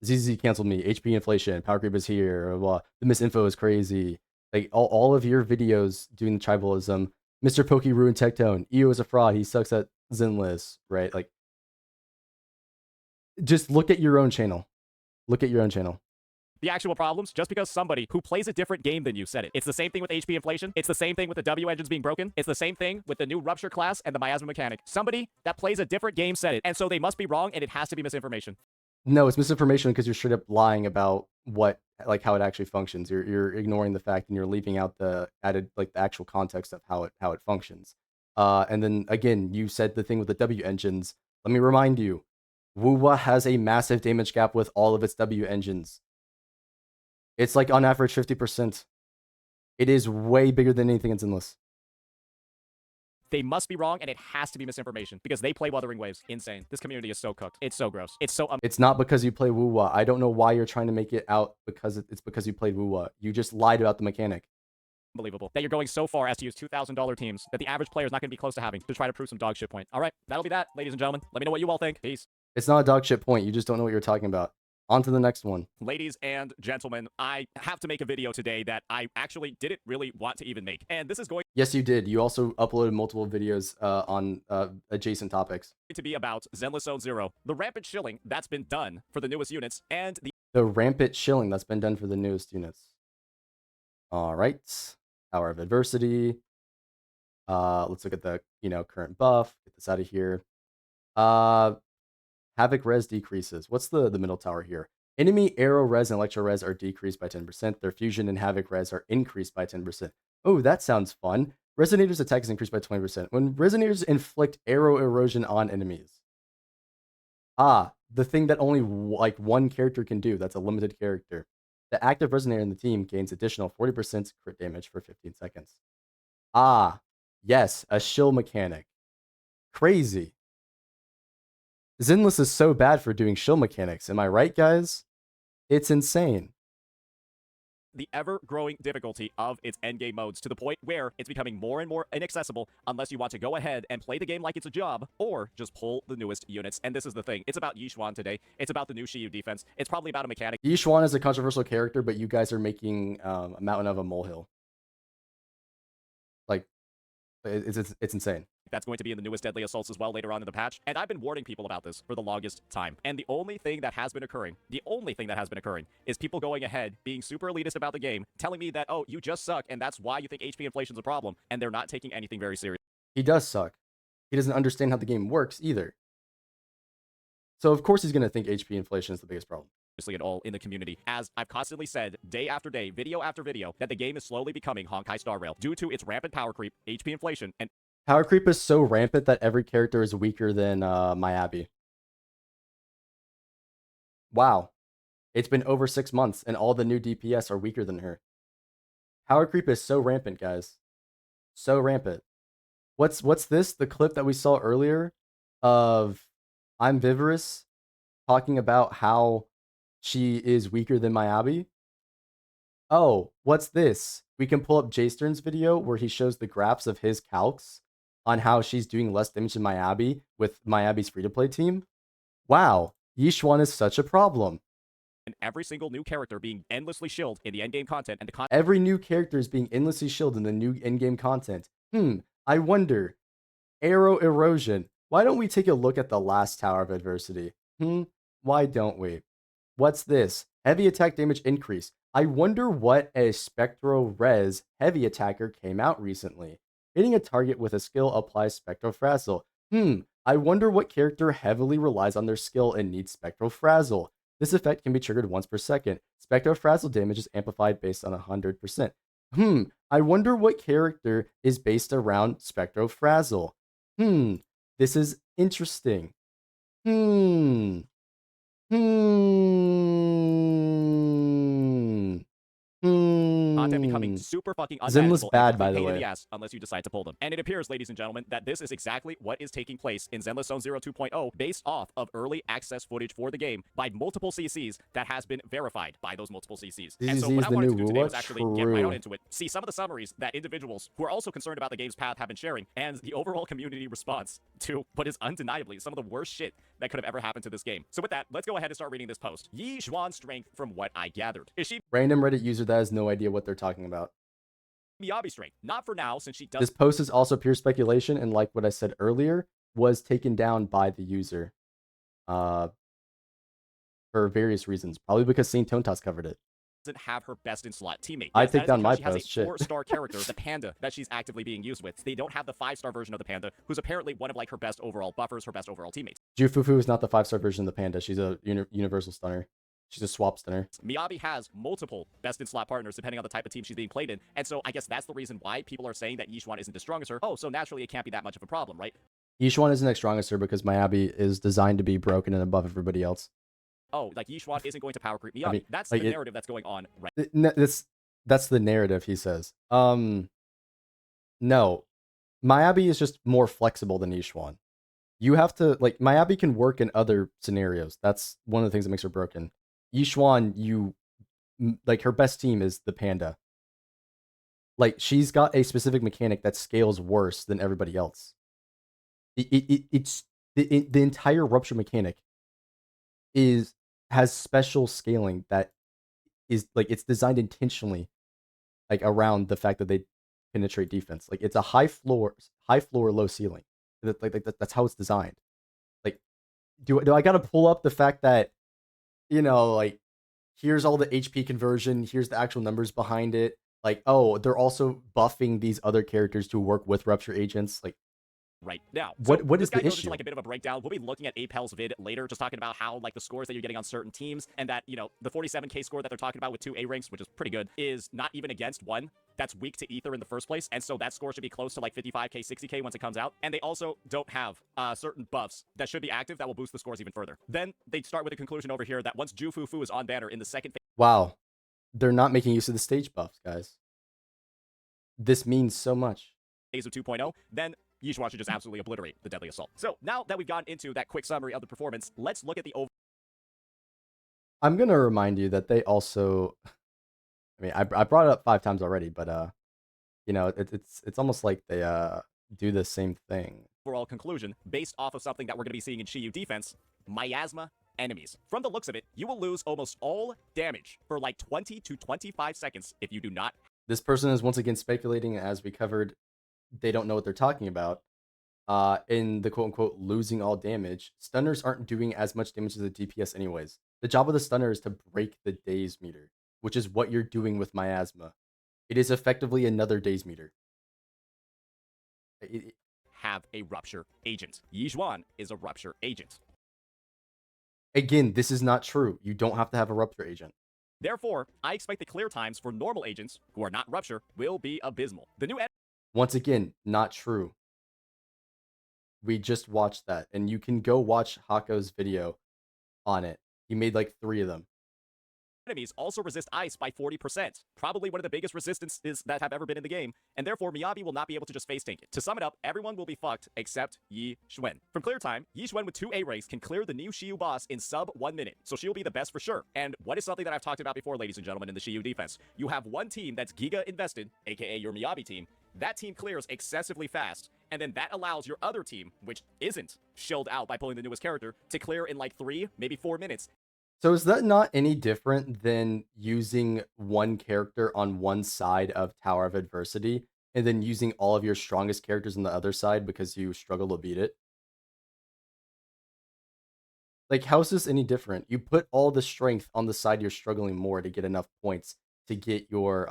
ZZZ canceled me, HP inflation, power creep is here, the misinfo is crazy. Like all of your videos doing the tribalism, Mr. Pokey ruined Tectone, EO is a fraud, he sucks at Zenless, right? Like, just look at your own channel. Look at your own channel. the actual problems just because somebody who plays a different game than you said it. It's the same thing with HP inflation. It's the same thing with the W engines being broken. It's the same thing with the new rupture class and the miasma mechanic. Somebody that plays a different game said it, and so they must be wrong, and it has to be misinformation. No, it's misinformation because you're straight up lying about how it actually functions. You're ignoring the fact and you're leaving out the added the actual context of how it functions. And then again, you said the thing with the W engines. Let me remind you, Wuwa has a massive damage gap with all of its W engines. It's like on average 50%. It is way bigger than anything in Zenless. They must be wrong, and it has to be misinformation because they play Wuthering Waves. Insane. This community is so cooked. It's so gross. It's so It's not because you play Wuwa. I don't know why you're trying to make it out because it's because you played Wuwa. You just lied about the mechanic. unbelievable that you're going so far as to use $2,000 teams that the average player is not going to be close to having to try to prove some dog shit point. All right, that'll be that, ladies and gentlemen. Let me know what you all think. Peace. It's not a dog shit point. You just don't know what you're talking about. On to the next one. Ladies and gentlemen, I have to make a video today that I actually didn't really want to even make. And this is going Yes, you did. You also uploaded multiple videos on adjacent topics. to be about Zenless Zone Zero, the rampant shilling that's been done for the newest units, and The rampant shilling that's been done for the newest units. All right. Power of adversity. Let's look at the current buff. Get this out of here. Havoc res decreases. What's the middle tower here? Enemy arrow res and electro res are decreased by 10%. Their fusion and havoc res are increased by 10%. Oh, that sounds fun. Resonator's attack is increased by 20%. When resonators inflict arrow erosion on enemies. The thing that only one character can do. That's a limited character. The active resonator in the team gains additional 40% crit damage for 15 seconds. Yes, a shill mechanic. Crazy. Zenless is so bad for doing shill mechanics. Am I right, guys? It's insane. the ever-growing difficulty of its endgame modes to the point where it's becoming more and more inaccessible unless you want to go ahead and play the game like it's a job or just pull the newest units. And this is the thing. It's about Yizhuan today. It's about the new Shiyu defense. It's probably about a mechanic. Yizhuan is a controversial character, but you guys are making a mountain of a molehill. Like, it's insane. That's going to be in the newest Deadly Assaults as well later on in the patch. And I've been warning people about this for the longest time. And the only thing that has been occurring, is people going ahead, being super elitist about the game, telling me that, oh, you just suck, and that's why you think HP inflation's a problem, and they're not taking anything very seriously. He does suck. He doesn't understand how the game works either. So of course he's going to think HP inflation is the biggest problem. At all in the community, as I've constantly said day after day, video after video, that the game is slowly becoming Honkai Star Rail due to its rampant power creep, HP inflation, and Power creep is so rampant that every character is weaker than Miyabi. Wow. It's been over 6 months and all the new DPS are weaker than her. Power creep is so rampant, guys. So rampant. What's this? The clip that we saw earlier of I'm Viverous talking about how she is weaker than Miyabi? Oh, what's this? We can pull up Jaystern's video where he shows the graphs of his calcs on how she's doing less damage than Miyabi with Miyabi's free-to-play team. Wow, Yizhuan is such a problem. and every single new character being endlessly shilled in the endgame content, and the Every new character is being endlessly shielded in the new in-game content. I wonder. Arrow erosion. Why don't we take a look at the last Tower of Adversity? Why don't we? What's this? Heavy attack damage increase. I wonder what a Spectro Res heavy attacker came out recently. Hitting a target with a skill applies Spectro Frazzle. I wonder what character heavily relies on their skill and needs Spectro Frazzle. This effect can be triggered once per second. Spectro Frazzle damage is amplified based on 100%. I wonder what character is based around Spectro Frazzle. This is interesting. Content becoming super fucking Zimla's unmanageable bad, and by the pain in way. the ass unless you decide to pull them. And it appears, ladies and gentlemen, that this is exactly what is taking place in Zenless Zone 0 2.0 based off of early access footage for the game by multiple CCs that has been verified by those multiple CCs. And so what I wanted to do today was actually get right on into it, see some of the summaries that individuals who are also concerned about the game's path have been sharing, and the overall community response to what is undeniably some of the worst shit that could have ever happened to this game. So with that, let's go ahead and start reading this post. Yi Zhuan's strength from what I gathered. Is she Random Reddit user that has no idea what they're talking about. Miyabi strength? Not for now, since she does. This post is also pure speculation, and like what I said earlier, was taken down by the user for various reasons. Probably because Saintontas covered it. Doesn't have her best in slot teammate. I Yes, take that is down my because post, she has shit. a 4-star character, the panda, that she's actively being used with. They don't have the 5-star version of the panda, who's apparently one of like her best overall buffers, her best overall teammates. Jufufu is not the 5-star version of the panda. She's a universal stunner. She's a swap stunner. Miyabi has multiple best in slot partners depending on the type of team she's being played in, and so I guess that's the reason why people are saying that Yi Zhuan isn't as strong as her. Oh, so naturally it can't be that much of a problem, right? Yishuan isn't as strong as her because Miyabi is designed to be broken and above everybody else. Oh, like Yi Zhuan isn't going to power creep Miyabi. I mean, that's like the narrative that's going on right That's the narrative, he says. No. Miyabi is just more flexible than Yishuan. You have to, like, Miyabi can work in other scenarios. That's one of the things that makes her broken. Yishuan, like, her best team is the panda. Like, she's got a specific mechanic that scales worse than everybody else. It's the entire rupture mechanic has special scaling that is, like, it's designed intentionally, like, around the fact that they penetrate defense. Like, it's a high floor, low ceiling. That's how it's designed. Like, do I gotta pull up the fact that, like, here's all the HP conversion, here's the actual numbers behind it. Like, oh, they're also buffing these other characters to work with rupture agents. Like, right now. What this is guy the goes issue? into like a bit of a breakdown. We'll be looking at Apel's vid later, just talking about how like the scores that you're getting on certain teams, and that the 47k score that they're talking about with 2 A ranks, which is pretty good, is not even against one that's weak to ether in the first place, and so that score should be close to like 55k, 60k once it comes out. And they also don't have certain buffs that should be active that will boost the scores even further. Then they start with a conclusion over here that once Jufufu is on banner in the second phase. Wow, they're not making use of the stage buffs, guys. This means so much. Phase of 2.0, then Yi Zhuan should just absolutely obliterate the Deadly Assault. So now that we've gone into that quick summary of the performance, let's look at the over. I'm gonna remind you that they also, I mean, I brought it up 5 times already, but it's almost like they do the same thing. Overall conclusion, based off of something that we're going to be seeing in Shiyu defense, miasma enemies. From the looks of it, you will lose almost all damage for like 20 to 25 seconds if you do not. This person is once again speculating, as we covered, they don't know what they're talking about. In the quote-unquote losing all damage, stunners aren't doing as much damage as a DPS anyways. The job of the stunner is to break the daze meter, which is what you're doing with miasma. It is effectively another daze meter. Have a rupture agent. Yi Zhuan is a rupture agent. Again, this is not true. You don't have to have a rupture agent. Therefore, I expect the clear times for normal agents who are not rupture will be abysmal. The new Once again, not true. We just watched that, and you can go watch Hako's video on it. He made like 3 of them. enemies also resist ice by 40%, probably one of the biggest resistances that have ever been in the game, and therefore Miyabi will not be able to just face tank it. To sum it up, everyone will be fucked except Yi Zhuan. From clear time, Yi Zhuan with 2 A ranks can clear the new Shiyu boss in sub 1 minute, so she'll be the best for sure. And what is something that I've talked about before, ladies and gentlemen, in the Shiyu defense? You have one team that's Giga invested, aka your Miyabi team. That team clears excessively fast, and then that allows your other team, which isn't shilled out by pulling the newest character, to clear in like 3, maybe 4 minutes. So is that not any different than using one character on one side of Tower of Adversity and then using all of your strongest characters on the other side because you struggle to beat it? Like, how is this any different? You put all the strength on the side you're struggling more to get enough points to get your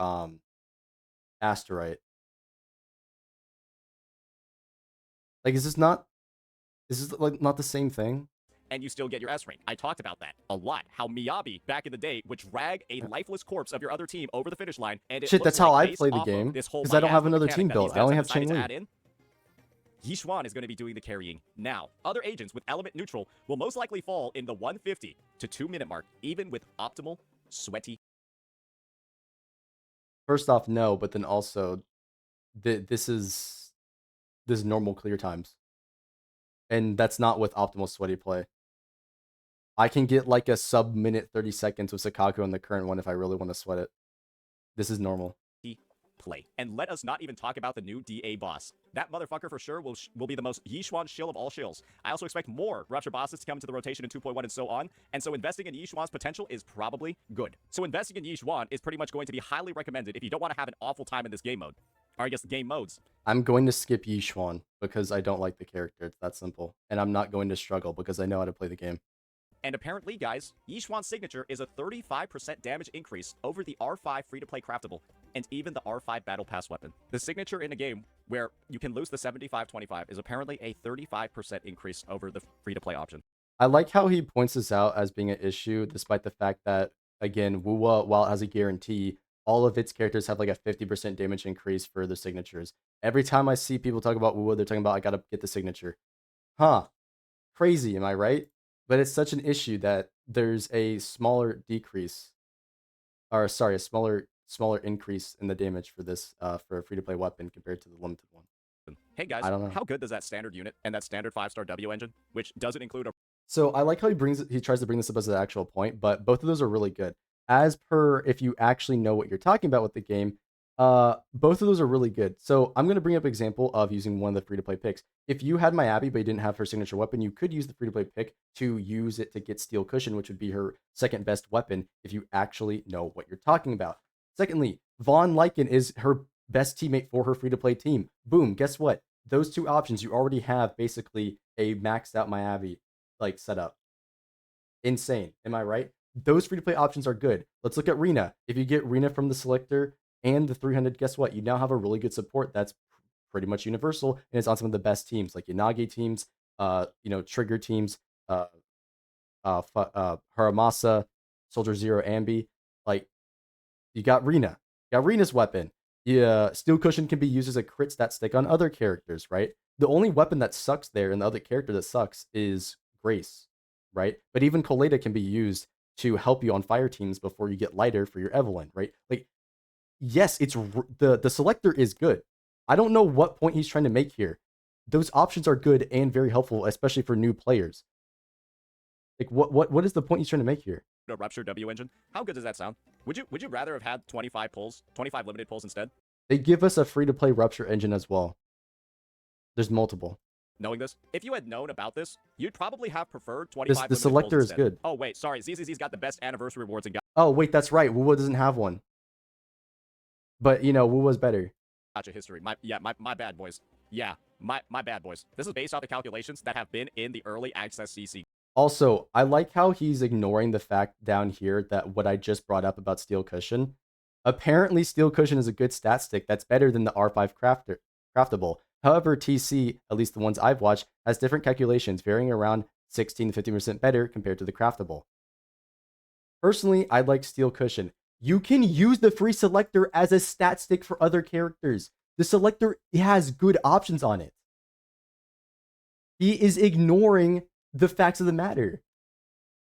asteroid. Like, is this like not the same thing? And you still get your S rank. I talked about that a lot. How Miyabi back in the day would drag a lifeless corpse of your other team over the finish line, and it Shit, looks that's how like I based play the off of game, this whole 'cause I don't have miasma another mechanic team that built. these I only devs have decided to Cheng Li. add in, Yixuan is going to be doing the carrying. Now, other agents with element neutral will most likely fall in the 150 to 2-minute mark, even with optimal sweaty. First off, no, but then also, this is normal clear times, and that's not with optimal sweaty play. I can get like a sub-minute 30 seconds with Sakaku on the current one if I really want to sweat it. This is normal. Play. And let us not even talk about the new DA boss. That motherfucker for sure will be the most Yixuan shill of all shills. I also expect more Rupture bosses to come into the rotation in 2.1 and so on. And so investing in Yixuan's potential is probably good. So investing in Yixuan is pretty much going to be highly recommended if you don't want to have an awful time in this game mode. Or I guess game modes. I'm going to skip Yixuan because I don't like the character. It's that simple. And I'm not going to struggle because I know how to play the game. And apparently, guys, Yixuan's signature is a 35% damage increase over the R5 free-to-play craftable, and even the R5 Battle Pass weapon. The signature in a game where you can lose the 75-25 is apparently a 35% increase over the free-to-play option. I like how he points this out as being an issue, despite the fact that, again, Wuwa, while it has a guarantee, all of its characters have like a 50% damage increase for their signatures. Every time I see people talk about Wuwa, they're talking about, I gotta get the signature. Huh. Crazy, am I right? But it's such an issue that there's a smaller decrease, or sorry, a smaller increase in the damage for this for a free-to-play weapon compared to the limited one. Hey guys, I don't know. how good does that standard unit and that standard 5-star W engine, which doesn't include a... So I like how he tries to bring this up as an actual point, but both of those are really good. As per if you actually know what you're talking about with the game, both of those are really good. So I'm going to bring up an example of using one of the free-to-play picks. If you had my Abby but you didn't have her signature weapon, you could use the free-to-play pick to use it to get Steel Cushion, which would be her second best weapon if you actually know what you're talking about. Secondly, Von Lycan is her best teammate for her free-to-play team. Boom, guess what? Those two options, you already have basically a maxed out Miyabi like setup. Insane, am I right? Those free-to-play options are good. Let's look at Rena. If you get Rena from the selector and the 300, guess what? You now have a really good support that's pretty much universal, and it's on some of the best teams, like Yanagi teams, Trigger teams, Haramasa, Soldier Zero, Ambi. Like, you got Rena. You got Rena's weapon. Yeah, Steel Cushion can be used as a crit stat stick on other characters, right? The only weapon that sucks there and the other character that sucks is Grace, right? But even Coleta can be used to help you on fire teams before you get lighter for your Evelyn, right? Like, yes, it's the selector is good. I don't know what point he's trying to make here. Those options are good and very helpful, especially for new players. Like, what is the point he's trying to make here? A Rupture W engine. How good does that sound? Would you rather have had 25 limited pulls instead? They give us a free-to-play Rupture engine as well. There's multiple. Knowing this, if you had known about this, you'd probably have preferred 25 The limited selector pulls is instead. good. Oh wait, sorry, ZZZ's got the best anniversary rewards and Oh wait, that's right. Wuwa doesn't have one. But Wuwa's better. gotcha history. My bad, boys. Yeah, my bad, boys. This is based off the calculations that have been in the early access CC. Also, I like how he's ignoring the fact down here that what I just brought up about Steel Cushion. Apparently, Steel Cushion is a good stat stick that's better than the R5 craftable. However, TC, at least the ones I've watched, has different calculations, varying around 16 to 50% better compared to the craftable. Personally, I like Steel Cushion. You can use the free selector as a stat stick for other characters. The selector has good options on it. He is ignoring the facts of the matter.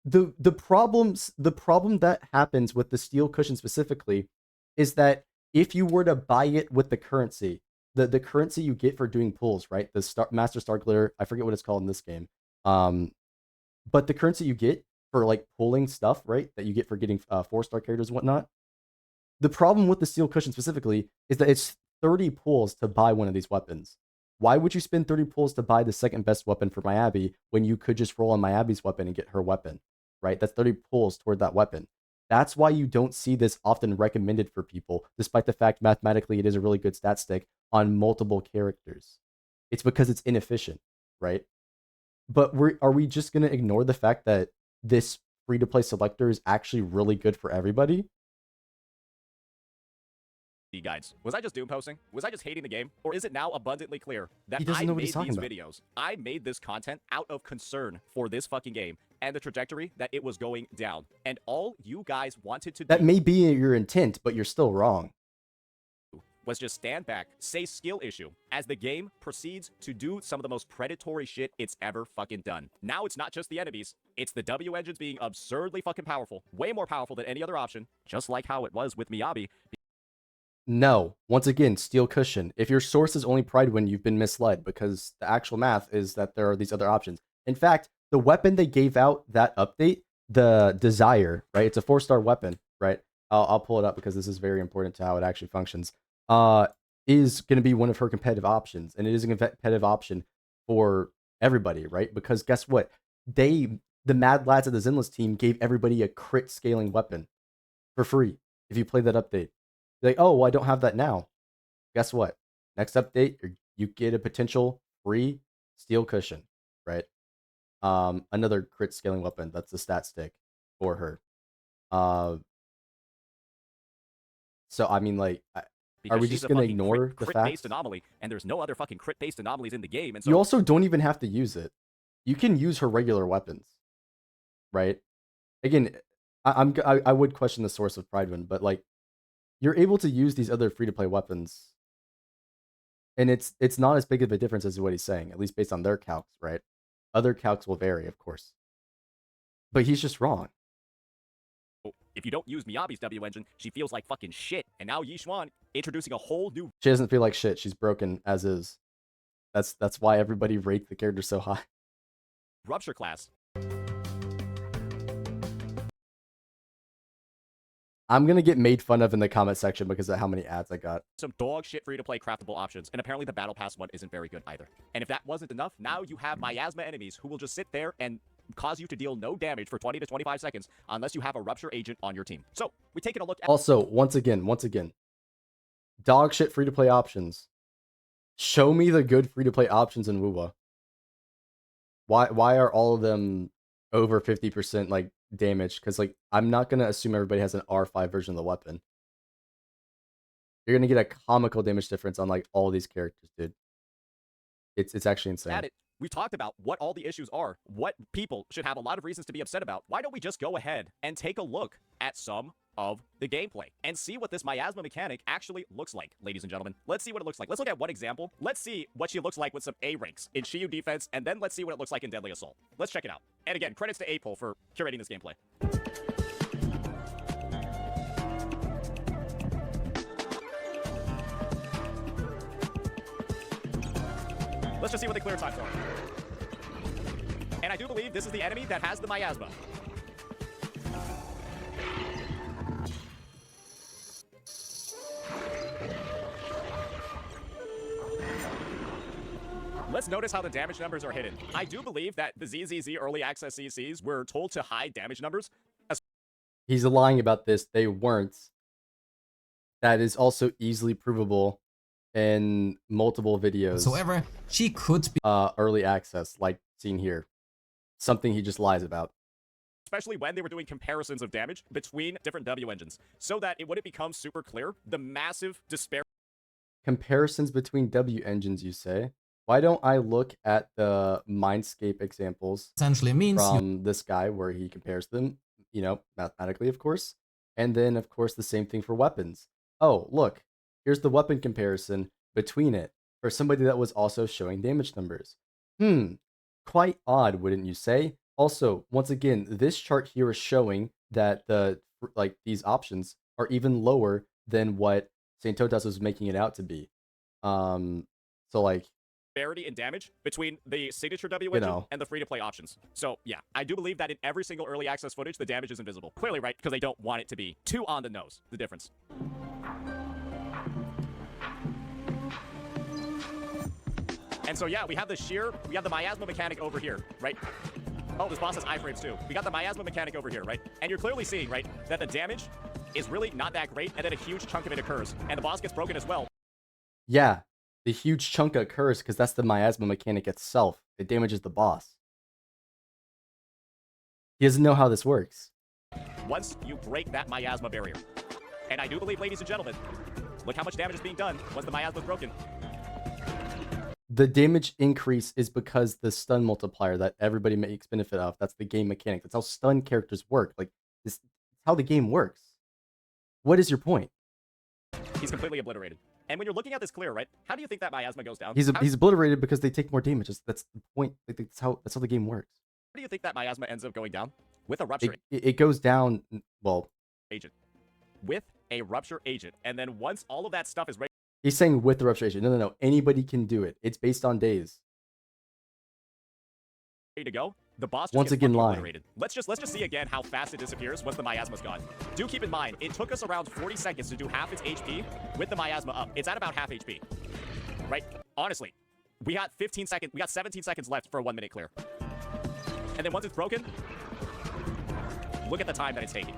The problem that happens with the Steel Cushion specifically is that if you were to buy it with the currency, the currency you get for doing pulls, right? The Master Star Glitter, I forget what it's called in this game. But the currency you get for like pulling stuff, right? That you get for getting 4-star characters and whatnot. The problem with the Steel Cushion specifically is that it's 30 pulls to buy one of these weapons. Why would you spend 30 pulls to buy the second best weapon for Miyabi when you could just roll on Miyabi's weapon and get her weapon, right? That's 30 pulls toward that weapon. That's why you don't see this often recommended for people, despite the fact mathematically it is a really good stat stick on multiple characters. It's because it's inefficient, right? But are we just gonna ignore the fact that this free-to-play selector is actually really good for everybody? Guides. Was I just doom posting? Was I just hating the game? Or is it now abundantly clear that He doesn't I know what made he's talking these about. videos, I made this content out of concern for this fucking game and the trajectory that it was going down. And all you guys wanted to That do may be your intent, but you're still wrong. was just stand back, say skill issue, as the game proceeds to do some of the most predatory shit it's ever fucking done. Now it's not just the enemies, it's the W engines being absurdly fucking powerful, way more powerful than any other option, just like how it was with Miyabi. No. Once again, steel cushion. If your source is only Pride Win, you've been misled because the actual math is that there are these other options. In fact, the weapon they gave out that update, the Desire, right? It's a 4-star weapon, right? I'll pull it up because this is very important to how it actually functions. Is going to be one of her competitive options, and it is a competitive option for everybody, right? Because guess what? The Mad Lads of the Zenless team gave everybody a crit scaling weapon for free if you play that update. Like, oh, well, I don't have that now. Guess what? Next update, you get a potential free steel cushion, right? Another crit scaling weapon. That's the stat stick for her. So I mean, like, are we just gonna ignore the crit-based fact? anomaly, and there's no other fucking crit-based anomalies in the game, and so You also don't even have to use it. You can use her regular weapons, right? Again, I would question the source of Pride Win, but like, you're able to use these other free to play weapons, and it's not as big of a difference as what he's saying, at least based on their calcs, right? Other calcs will vary, of course, but he's just wrong. if you don't use Miyabi's W engine, she feels like fucking shit. And now Yixuan introducing a whole new She doesn't feel like shit. She's broken as is. That's why everybody rates the character so high. rupture class. I'm gonna get made fun of in the comment section because of how many ads I got. Some dog shit free-to-play craftable options, and apparently the Battle Pass one isn't very good either. And if that wasn't enough, now you have miasma enemies who will just sit there and cause you to deal no damage for 20 to 25 seconds unless you have a rupture agent on your team. So, we're taking a look at... Also, once again, dog shit free-to-play options. Show me the good free-to-play options in WoWa. Why are all of them over 50% like damage? Because like I'm not gonna assume everybody has an R5 version of the weapon. You're gonna get a comical damage difference on like all these characters, dude. It's actually insane. We talked about what all the issues are, what people should have a lot of reasons to be upset about. Why don't we just go ahead and take a look at some of the gameplay and see what this miasma mechanic actually looks like, ladies and gentlemen. Let's see what it looks like. Let's look at one example. Let's see what she looks like with some A ranks in Shiyu defense, and then let's see what it looks like in Deadly Assault. Let's check it out. And again, credits to Apol for curating this gameplay. Let's just see what the clear times are. And I do believe this is the enemy that has the miasma. Let's notice how the damage numbers are hidden. I do believe that the ZZZ early access CCs were told to hide damage numbers. He's lying about this. They weren't. That is also easily provable in multiple videos. However, she could be early access, like seen here. Something he just lies about. Especially when they were doing comparisons of damage between different W engines, so that it wouldn't become super clear the massive disparity. Comparisons between W engines, you say? Why don't I look at the Mindscape examples essentially means from this guy where he compares them, you know, mathematically, of course. And then, of course, the same thing for weapons. Oh, look, here's the weapon comparison between it for somebody that was also showing damage numbers. Quite odd, wouldn't you say? Also, once again, this chart here is showing that these options are even lower than what Saintontas was making it out to be. So like disparity in damage between the signature W engine and the free-to-play options. So yeah, I do believe that in every single early access footage, the damage is invisible. Clearly, right? Because they don't want it to be too on the nose, the difference. And so yeah, we have the miasma mechanic over here, right? Oh, this boss has iframes too. We got the miasma mechanic over here, right? And you're clearly seeing, right, that the damage is really not that great, and then a huge chunk of it occurs, and the boss gets broken as well. Yeah, the huge chunk occurs because that's the miasma mechanic itself. It damages the boss. He doesn't know how this works. Once you break that miasma barrier, and I do believe, ladies and gentlemen, look how much damage is being done once the miasma is broken. The damage increase is because the stun multiplier that everybody makes benefit of. That's the game mechanic. That's how stun characters work. Like, this is how the game works. What is your point? He's completely obliterated. And when you're looking at this clear, right? How do you think that miasma goes down? He's obliterated because they take more damage. That's the point. Like, that's how the game works. How do you think that miasma ends up going down? With a rupture It goes down. Well, agent. With a rupture agent. And then once all of that stuff is ready he's saying with the rupture agent. No. Anybody can do it. It's based on days. to go, the boss just Once gets again fucking lying. obliterated. Let's just see again how fast it disappears once the miasma's gone. Do keep in mind, it took us around 40 seconds to do half its HP with the miasma up. It's at about half HP. Right? Honestly. We got 17 seconds left for a 1 minute clear. And then once it's broken, look at the time that it's taking.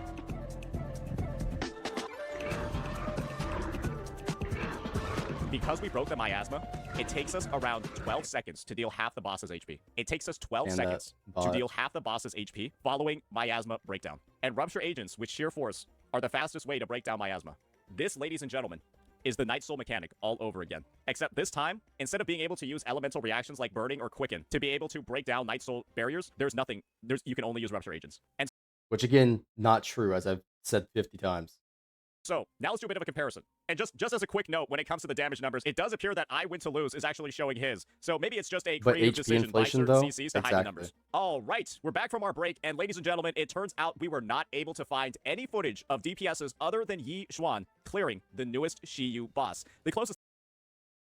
Because we broke the miasma, it takes us around 12 seconds to deal half the boss's HP. It takes us 12 And seconds to deal half the boss's HP following miasma breakdown. And rupture agents with sheer force are the fastest way to break down miasma. This, ladies and gentlemen, is the Night Soul mechanic all over again. Except this time, instead of being able to use elemental reactions like burning or quicken to be able to break down Night Soul barriers, you can only use rupture agents. And Which again, not true, as I've said 50 times. so now let's do a bit of a comparison. And just as a quick note, when it comes to the damage numbers, it does appear that I win to lose is actually showing his. So maybe it's just a But creative HP decision by inflation, certain though? CCs to hide the numbers. All right, we're back from our break, and ladies and gentlemen, it turns out we were not able to find any footage of DPSs other than Yi Xuan clearing the newest Shiyu boss. The closest.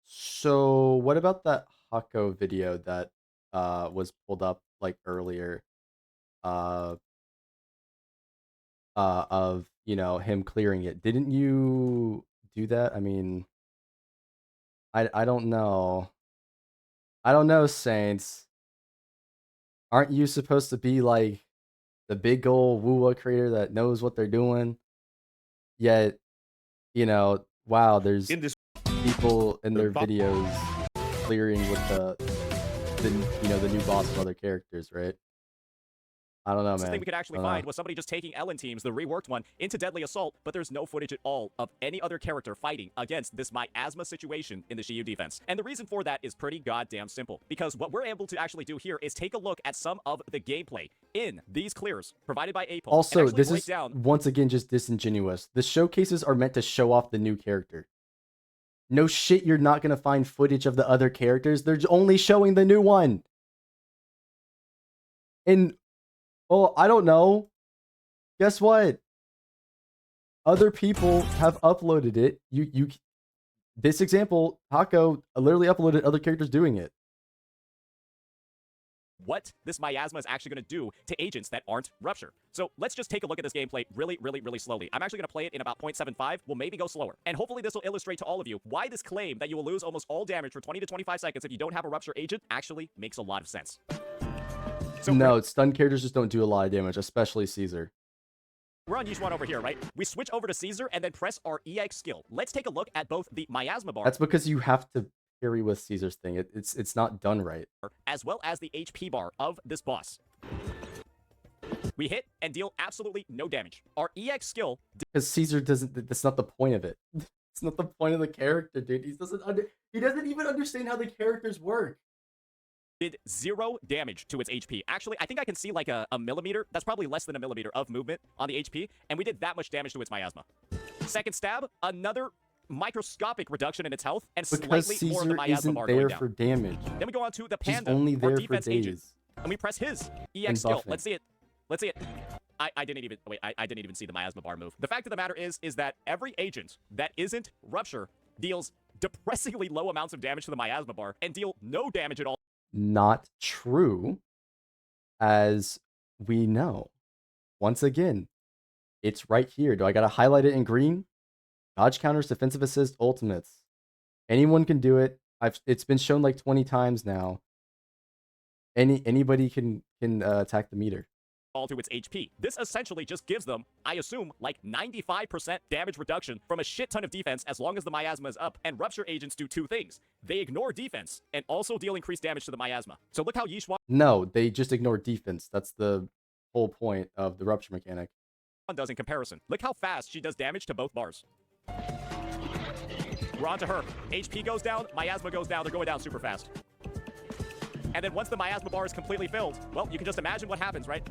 So what about that Hako video that was pulled up like earlier? Of, you know, him clearing it. Didn't you do that? I mean, I don't know. I don't know, Saints. Aren't you supposed to be like the big old Wuwa creator that knows what they're doing? Yet, you know, wow, there's In this people in their videos clearing with the new boss of other characters, right? I don't know, man. thing we could actually find was somebody just taking Ellen teams, the reworked one, into Deadly Assault, but there's no footage at all of any other character fighting against this miasma situation in the Shiyu defense. And the reason for that is pretty goddamn simple, because what we're able to actually do here is take a look at some of the gameplay in these clears provided by Apol. Also, this is once again just disingenuous. The showcases are meant to show off the new character. No shit, you're not gonna find footage of the other characters. They're only showing the new one. And well, I don't know. Guess what? Other people have uploaded it. This example, Hako literally uploaded other characters doing it. What this miasma is actually going to do to agents that aren't rupture. So let's just take a look at this gameplay really slowly. I'm actually going to play it in about 0.75. We'll maybe go slower. And hopefully this will illustrate to all of you why this claim that you will lose almost all damage for 20 to 25 seconds if you don't have a rupture agent actually makes a lot of sense. So no, stun characters just don't do a lot of damage, especially Caesar. We're on Yishuan over here, right? We switch over to Caesar and then press our EX skill. Let's take a look at both the miasma bar. That's because you have to parry with Caesar's thing. It's not done right. As well as the HP bar of this boss. We hit and deal absolutely no damage. Our EX skill... Because Caesar doesn't... That's not the point of it. It's not the point of the character, dude. He doesn't even understand how the characters work. Did 0 damage to its HP. Actually, I think I can see like a millimeter. That's probably less than a millimeter of movement on the HP. And we did that much damage to its miasma. Second stab, another microscopic reduction in its health. And because slightly Caesar more of the miasma isn't bar there going down. for damage. Then we go on to the He's Panda, only there our for defense days. agent. And we press his EX skill. Let's see it. Let's see it. I didn't even wait. I didn't even see the miasma bar move. The fact of the matter is that every agent that isn't rupture deals depressingly low amounts of damage to the miasma bar and deal no damage at all. Not true, as we know. Once again, it's right here. Do I gotta highlight it in green? Dodge counters, defensive assist, ultimates. Anyone can do it. It's been shown like 20 times now. Anybody can attack the meter. All to its HP. This essentially just gives them, I assume, like 95% damage reduction from a shit ton of defense as long as the miasma is up. And rupture agents do two things. They ignore defense and also deal increased damage to the miasma. So look how Yishuan... No, they just ignore defense. That's the whole point of the rupture mechanic. does in comparison. Look how fast she does damage to both bars. We're on to her. HP goes down, miasma goes down. They're going down super fast. And then once the miasma bar is completely filled, well, you can just imagine what happens, right?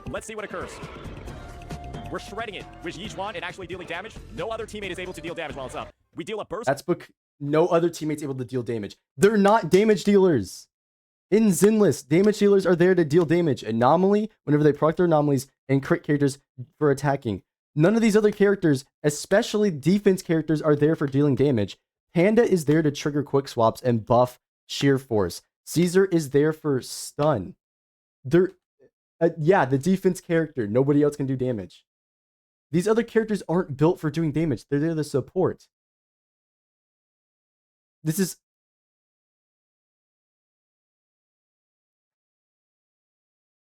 Let's see what occurs. We're shredding it with Yijuan and actually dealing damage. No other teammate is able to deal damage while it's up. We deal a burst. That's because no other teammate's able to deal damage. They're not damage dealers. In Zinless, damage dealers are there to deal damage. Anomaly, whenever they proc their anomalies, and crit characters for attacking. None of these other characters, especially defense characters, are there for dealing damage. Panda is there to trigger quick swaps and buff sheer force. Caesar is there for stun. Yeah, the defense character. Nobody else can do damage. These other characters aren't built for doing damage. They're there to support. This is...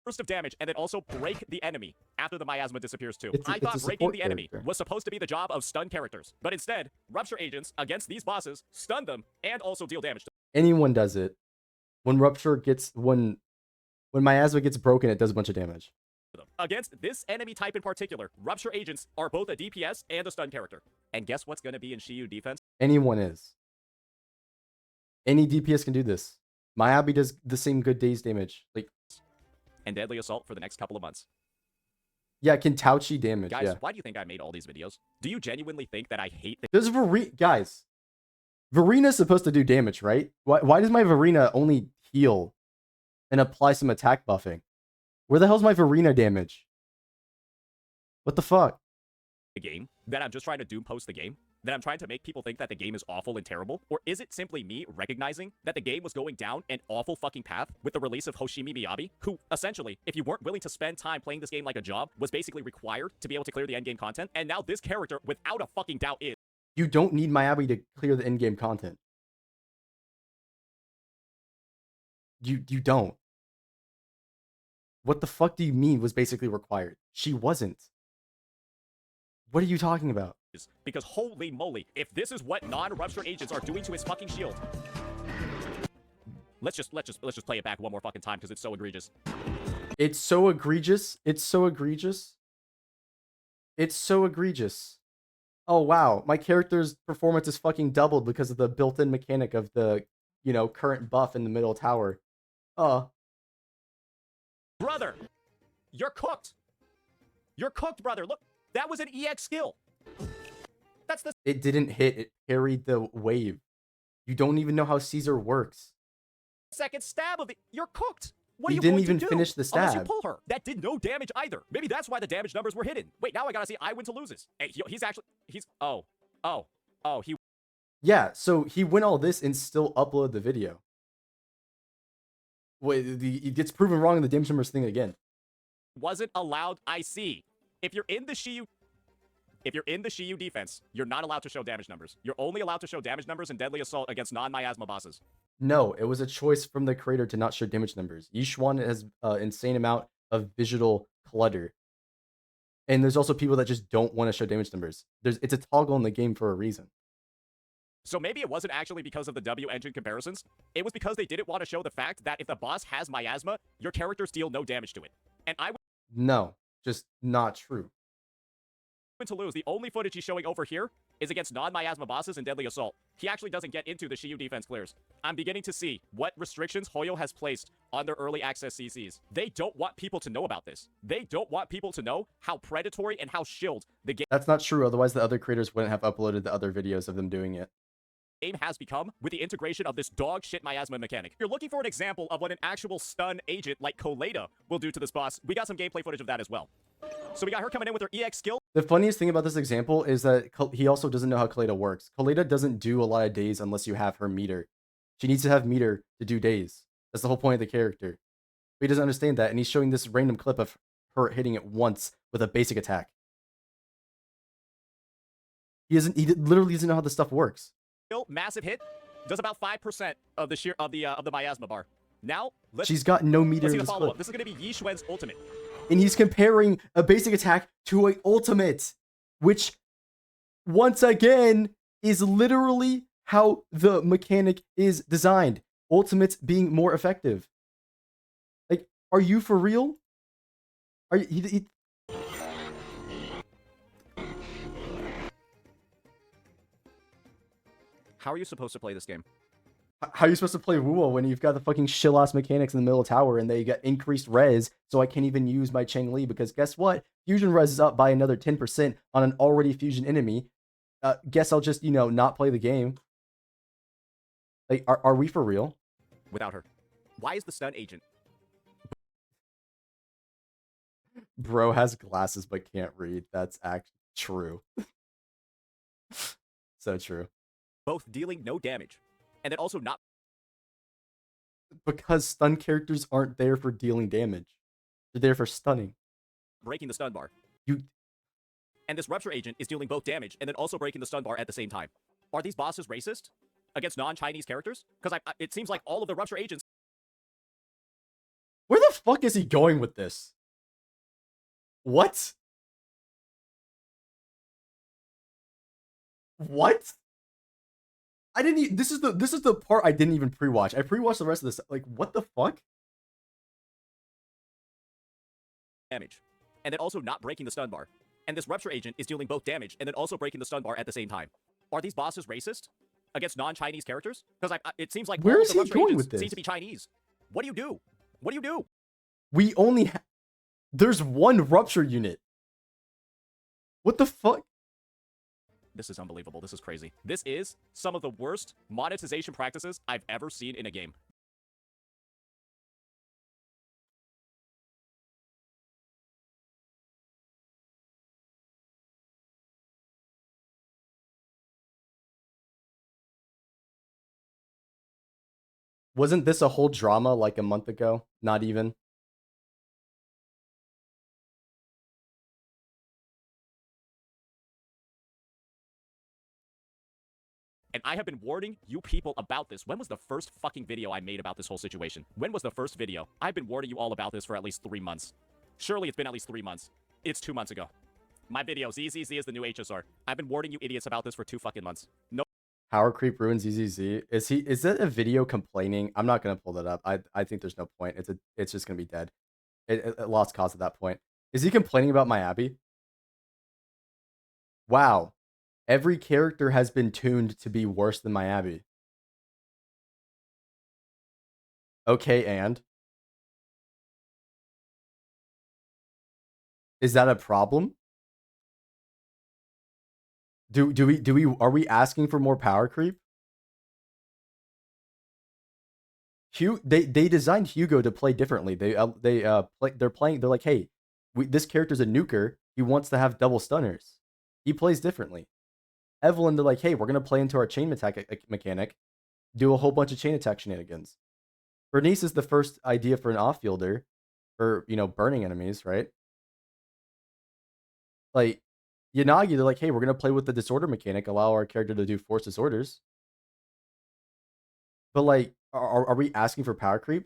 burst of damage and then also break the enemy after the miasma disappears too. It's a I thought breaking support the enemy character. was supposed to be the job of stun characters, but instead, rupture agents against these bosses stun them and also deal damage to Anyone does it. When rupture gets... When miasma gets broken, it does a bunch of damage. them. Against this enemy type in particular, rupture agents are both a DPS and a stun character. And guess what's going to be in Shiyu defense? Anyone is. Any DPS can do this. Miyabi does the same good days damage. Like, And deadly assault for the next couple of months. yeah, can Tauchi damage. Guys, Yeah. why do you think I made all these videos? Do you genuinely think that I hate the Does guys, Varina's supposed to do damage, right? Why does my Varina only heal and apply some attack buffing? Where the hell's my Varina damage? What the fuck? game? That I'm just trying to doom post the game? That I'm trying to make people think that the game is awful and terrible? Or is it simply me recognizing that the game was going down an awful fucking path with the release of Hoshimi Miyabi, who, essentially, if you weren't willing to spend time playing this game like a job, was basically required to be able to clear the endgame content, and now this character, without a fucking doubt, is. You don't need Miyabi to clear the endgame content. You don't. What the fuck do you mean was basically required? She wasn't. What are you talking about? Because holy moly, if this is what non-rupture agents are doing to his fucking shield. Let's just play it back one more fucking time because it's so egregious. It's so egregious. It's so egregious. It's so egregious. Oh wow, my character's performance is fucking doubled because of the built-in mechanic of the, current buff in the middle tower. Brother, you're cooked. You're cooked, brother. Look, that was an EX skill. That's the It didn't hit. It parried the wave. You don't even know how Caesar works. second stab of it. You're cooked. What are You you didn't going even to do? finish the Unless you stab. pull her. That did no damage either. Maybe that's why the damage numbers were hidden. Wait, now I gotta see I win to loses. Hey, he Yeah, so he went all this and still upload the video. Wait, it gets proven wrong in the damage numbers thing again. wasn't allowed. I see. If you're in the Shiyu defense, you're not allowed to show damage numbers. You're only allowed to show damage numbers in deadly assault against non-miasma bosses. No, it was a choice from the creator to not show damage numbers. Yishuan has an insane amount of visual clutter. And there's also people that just don't want to show damage numbers. It's a toggle in the game for a reason. So maybe it wasn't actually because of the W engine comparisons. It was because they didn't want to show the fact that if the boss has miasma, your characters deal no damage to it. And I No, just not true. win to lose. The only footage he's showing over here is against non-miasma bosses in deadly assault. He actually doesn't get into the Shiyu defense clears. I'm beginning to see what restrictions Hoyo has placed on their early access CCs. They don't want people to know about this. They don't want people to know how predatory and how shilled the game That's not true, otherwise the other creators wouldn't have uploaded the other videos of them doing it. has become with the integration of this dog shit miasma mechanic. If you're looking for an example of what an actual stun agent like Koleda will do to this boss, we got some gameplay footage of that as well. So we got her coming in with her EX skill. The funniest thing about this example is that he also doesn't know how Kaleda works. Kaleda doesn't do a lot of days unless you have her meter. She needs to have meter to do days. That's the whole point of the character. But he doesn't understand that, and he's showing this random clip of her hitting it once with a basic attack. He literally doesn't know how this stuff works. Massive hit, does about 5% of the miasma bar. Now, She's got no meter let's in see the this follow-up. clip. This is going to be Yishuen's ultimate. And he's comparing a basic attack to an ultimate, which, once again, is literally how the mechanic is designed. Ultimates being more effective. Like, Are you for real? Are you? How are you supposed to play this game? How are you supposed to play Wuo when you've got the fucking shill-ass mechanics in the middle tower and they get increased res, so I can't even use my Cheng Li because guess what? Fusion res is up by another 10% on an already fusion enemy. Guess I'll just, not play the game. Like, are we for real? Without her. Why is the stun agent? Bro has glasses but can't read. That's actually true. So true. Both dealing no damage, and then also not Because stun characters aren't there for dealing damage. They're there for stunning. breaking the stun bar. You And this rupture agent is dealing both damage and then also breaking the stun bar at the same time. Are these bosses racist against non-Chinese characters? Because it seems like all of the rupture agents. Where the fuck is he going with this? What? What? I didn't this is the part I didn't even pre-watch. I pre-watched the rest of this. Like, what the fuck? Damage, and then also not breaking the stun bar. And this rupture agent is dealing both damage and then also breaking the stun bar at the same time. Are these bosses racist against non-Chinese characters? Because it seems like Where all is of the he rupture going agents with this? seem to be Chinese. What do you do? What do you do? We only there's one rupture unit. What the fuck? This is unbelievable. This is crazy. This is some of the worst monetization practices I've ever seen in a game. Wasn't this a whole drama like a month ago? Not even. And I have been warning you people about this. When was the first fucking video I made about this whole situation? When was the first video? I've been warning you all about this for at least 3 months. Surely it's been at least 3 months. It's 2 months ago. My video, ZZZ is the new HSR. I've been warning you idiots about this for 2 fucking months. No. Power creep ruins ZZZ. Is that a video complaining? I'm not gonna pull that up. I think there's no point. It's just gonna be dead. It lost cause at that point. Is he complaining about my Abby? Wow. Every character has been tuned to be worse than my Abby. Okay, and? Is that a problem? Are we asking for more power creep? They designed Hugo to play differently. They're like, hey, this character's a nuker. He wants to have double stunners. He plays differently. Evelyn, they're like, hey, we're gonna play into our chain attack mechanic, do a whole bunch of chain attack shenanigans. Bernice is the first idea for an off-fielder for burning enemies, right? Like Yanagi, they're like, hey, we're gonna play with the disorder mechanic, allow our character to do force disorders. But like, are we asking for power creep?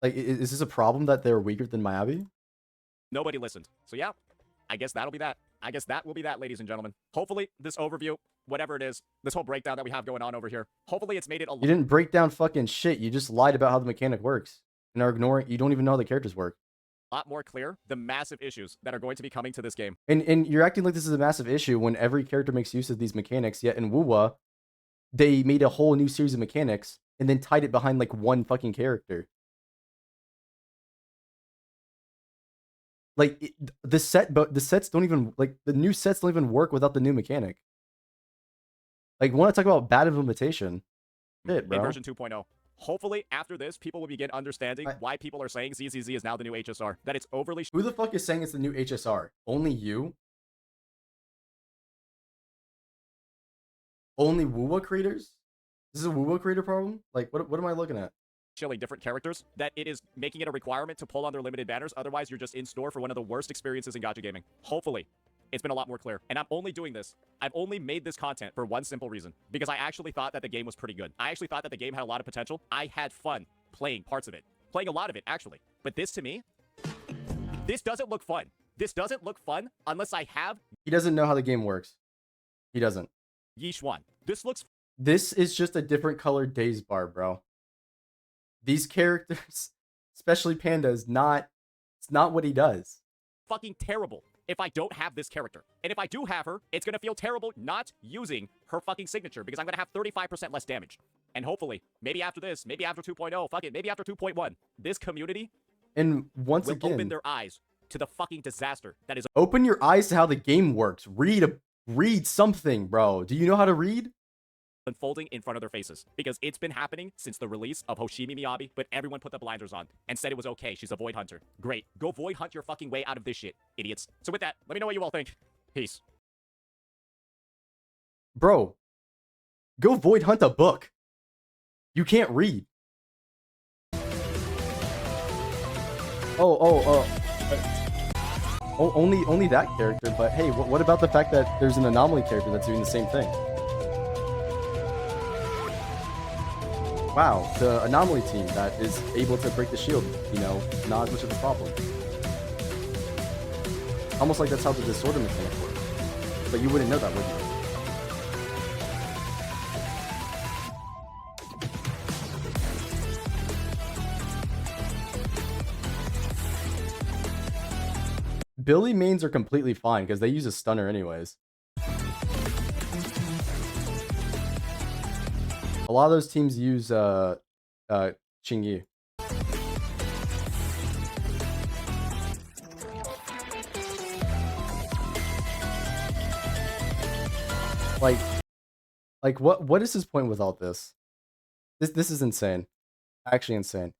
Like, is this a problem that they're weaker than Miyabi? Nobody listened. So yeah, I guess that'll be that. I guess that will be that, ladies and gentlemen. Hopefully, this overview, whatever it is, this whole breakdown that we have going on over here, hopefully it's made it a You didn't break down fucking shit. You just lied about how the mechanic works. And are ignoring, you don't even know how the characters work. lot more clear the massive issues that are going to be coming to this game. And you're acting like this is a massive issue when every character makes use of these mechanics, yet in Wuwa, they made a whole new series of mechanics and then tied it behind like one fucking character. Like the sets don't even the new sets don't even work without the new mechanic. Like, want to talk about bad implementation? Shit, bro. In version 2.0. Hopefully, after this, people will begin understanding why people are saying ZZZ is now the new HSR. That it's overly... Who the fuck is saying it's the new HSR? Only you? Only Wuwa creators? This is a Wuwa creator problem? Like, what am I looking at? Chilling different characters, that it is making it a requirement to pull on their limited banners. Otherwise, you're just in store for one of the worst experiences in gacha gaming. Hopefully, it's been a lot more clear. And I'm only doing this. I've only made this content for one simple reason. Because I actually thought that the game was pretty good. I actually thought that the game had a lot of potential. I had fun playing parts of it. Playing a lot of it, actually. But this, to me, this doesn't look fun. This doesn't look fun unless I have... He doesn't know how the game works. He doesn't. Yishuan. This looks... This is just a different colored days bar, bro. These characters, especially Panda, it's not what he does. Fucking terrible if I don't have this character. And if I do have her, it's gonna feel terrible not using her fucking signature because I'm gonna have 35% less damage. And hopefully, maybe after this, maybe after 2.0, fuck it, maybe after 2.1, this community And once will again, open their eyes to the fucking disaster that is open your eyes to how the game works. Read something, bro. Do you know how to read? unfolding in front of their faces because it's been happening since the release of Hoshimi Miyabi, but everyone put the blinders on and said it was okay. She's a void hunter. Great. Go void hunt your fucking way out of this shit, idiots. So with that, let me know what you all think. Peace. Bro, go void hunt a book. You can't read. Only that character, but hey, what about the fact that there's an anomaly character that's doing the same thing? Wow, the anomaly team that is able to break the shield, you know, not as much of a problem. Almost like that's how the disorder mechanic works. But you wouldn't know that, would you? Billy mains are completely fine because they use a stunner anyways. A lot of those teams use Qingyi. Like what is his point with all this? This is insane. Actually insane.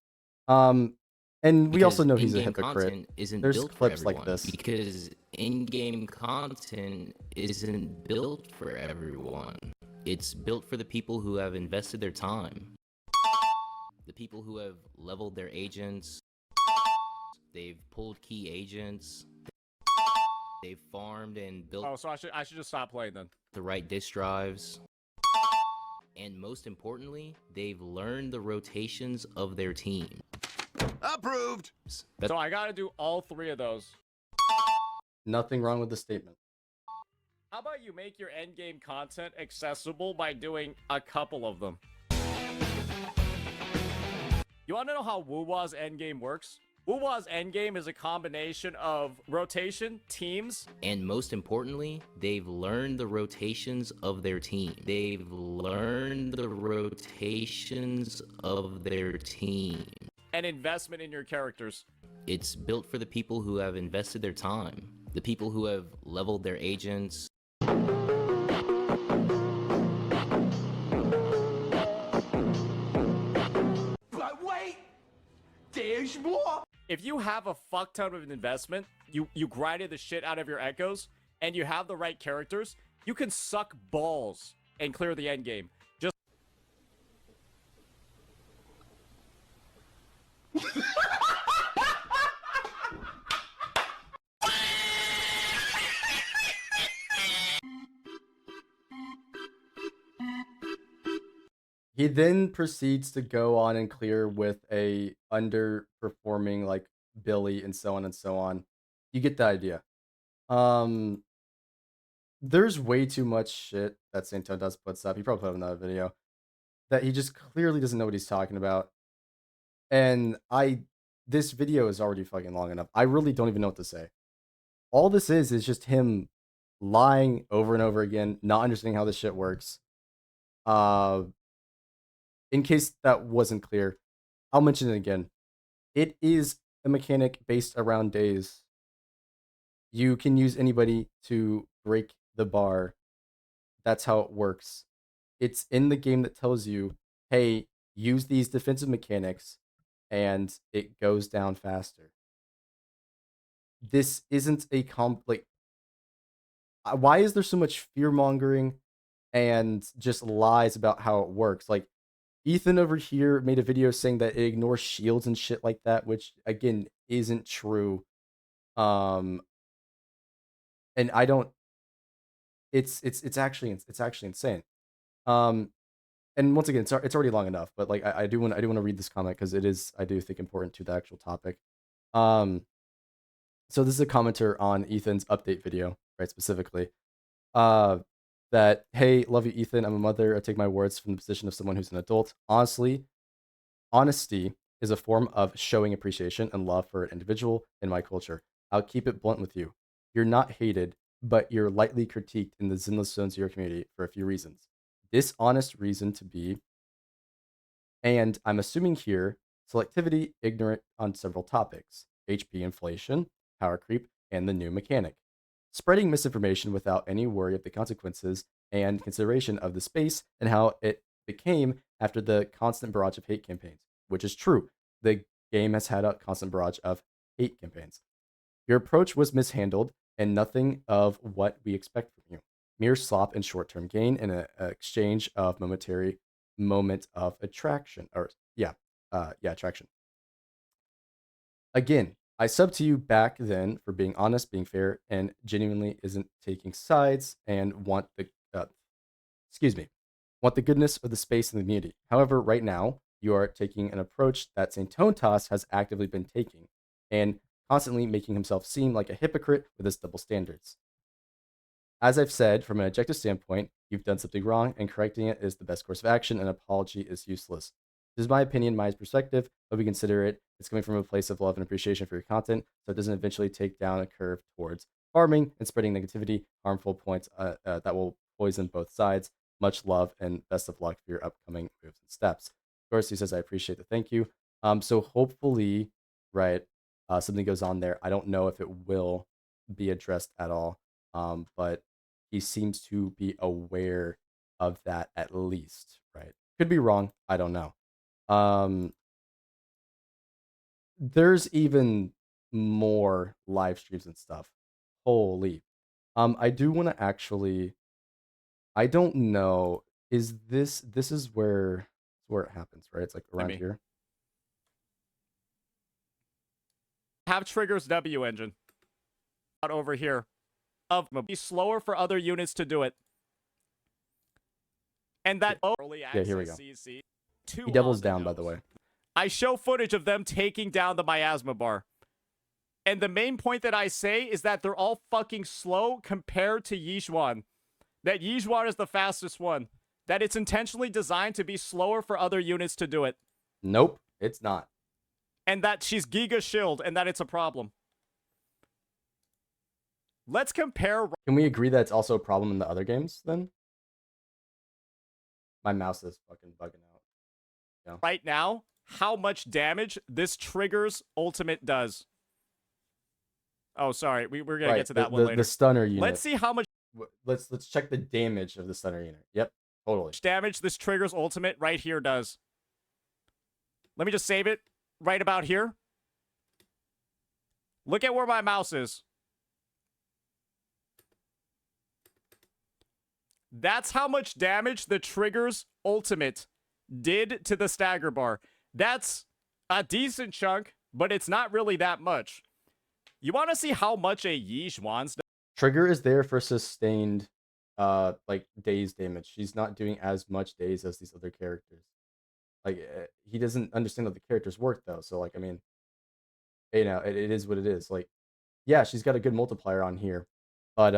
And we also know he's a hypocrite. There's clips like this. Because in-game content isn't built for everyone. It's built for the people who have invested their time. The people who have leveled their agents. They've pulled key agents. They've farmed and built. Oh, so I should just stop playing then. The right disk drives. And most importantly, they've learned the rotations of their team. Approved. So I gotta do all three of those. Nothing wrong with the statement. How about you make your endgame content accessible by doing a couple of them? You wanna know how Wuwa's endgame works? Wuwa's endgame is a combination of rotation, teams, and most importantly, they've learned the rotations of their team. They've learned the rotations of their team. and investment in your characters. It's built for the people who have invested their time. The people who have leveled their agents. But wait, there's more. If you have a fuck ton of investment, you grinded the shit out of your echoes, and you have the right characters, you can suck balls and clear the end game. Just He then proceeds to go on and clear with a underperforming like Billy and so on and so on. You get the idea. There's way too much shit that Saintontas puts up. He probably put up another video that he just clearly doesn't know what he's talking about. And this video is already fucking long enough. I really don't even know what to say. All this is just him lying over and over again, not understanding how this shit works. In case that wasn't clear, I'll mention it again. It is a mechanic based around days. You can use anybody to break the bar. That's how it works. It's in the game that tells you, hey, use these defensive mechanics, and it goes down faster. This isn't a why is there so much fear mongering and just lies about how it works? Like, Ethan over here made a video saying that it ignores shields and shit like that, which again isn't true. And I don't. It's actually insane. And once again, it's already long enough, but like I do want to read this comment because it is, I do think, important to the actual topic. So this is a commenter on Ethan's update video, right, specifically. That, hey, love you, Ethan. I'm a mother. I take my words from the position of someone who's an adult. Honestly, Honesty is a form of showing appreciation and love for an individual in my culture. I'll keep it blunt with you. You're not hated, but you're lightly critiqued in the zinless zones of your community for a few reasons. Dishonest reason to be, and I'm assuming here, selectivity, ignorant on several topics, HP inflation, power creep, and the new mechanic. Spreading misinformation without any worry of the consequences and consideration of the space and how it became after the constant barrage of hate campaigns, which is true. The game has had a constant barrage of hate campaigns. Your approach was mishandled and nothing of what we expect from you. Mere slop and short-term gain in an exchange of momentary moment of attraction, or attraction. Again, I sub to you back then for being honest, being fair, and genuinely isn't taking sides and want the goodness of the space and the community. However, right now you are taking an approach that Saintontas has actively been taking, and constantly making himself seem like a hypocrite with his double standards. As I've said, from an objective standpoint, you've done something wrong, and correcting it is the best course of action, and apology is useless. This is my opinion, my perspective, but we consider it's coming from a place of love and appreciation for your content, so it doesn't eventually take down a curve towards farming and spreading negativity, harmful points that will poison both sides. Much love and best of luck for your upcoming moves and steps. Of course, he says, I appreciate the thank you. So hopefully, right, something goes on there. I don't know if it will be addressed at all, but he seems to be aware of that at least, right? Could be wrong. I don't know. There's even more live streams and stuff. Holy. I do want to actually, I don't know. Is this is where it happens, right? It's like around here. Have triggers W engine out over here of be slower for other units to do it. And that early access here we go. CC, He doubles down, by the way. I show footage of them taking down the miasma bar. And the main point that I say is that they're all fucking slow compared to Yizhuan. That Yizhuan is the fastest one. That it's intentionally designed to be slower for other units to do it. Nope, it's not. And that she's Giga Shield and that it's a problem. Let's compare. Can we agree that it's also a problem in the other games then? My mouse is fucking bugging out. Yeah. Right now, how much damage this trigger's ultimate does. Oh, sorry. We're going to get to that one later. The stunner unit. Let's see how much. Let's check the damage of the stunner unit. Yep, totally. Damage this trigger's ultimate right here does. Let me just save it right about here. Look at where my mouse is. That's how much damage the trigger's ultimate did to the stagger bar. That's a decent chunk, but it's not really that much. You want to see how much a Yizhuan's Trigger is there for sustained like daze damage. She's not doing as much daze as these other characters. Like he doesn't understand how the characters work though. So like I mean, you know, it is what it is. Like yeah, she's got a good multiplier on here. But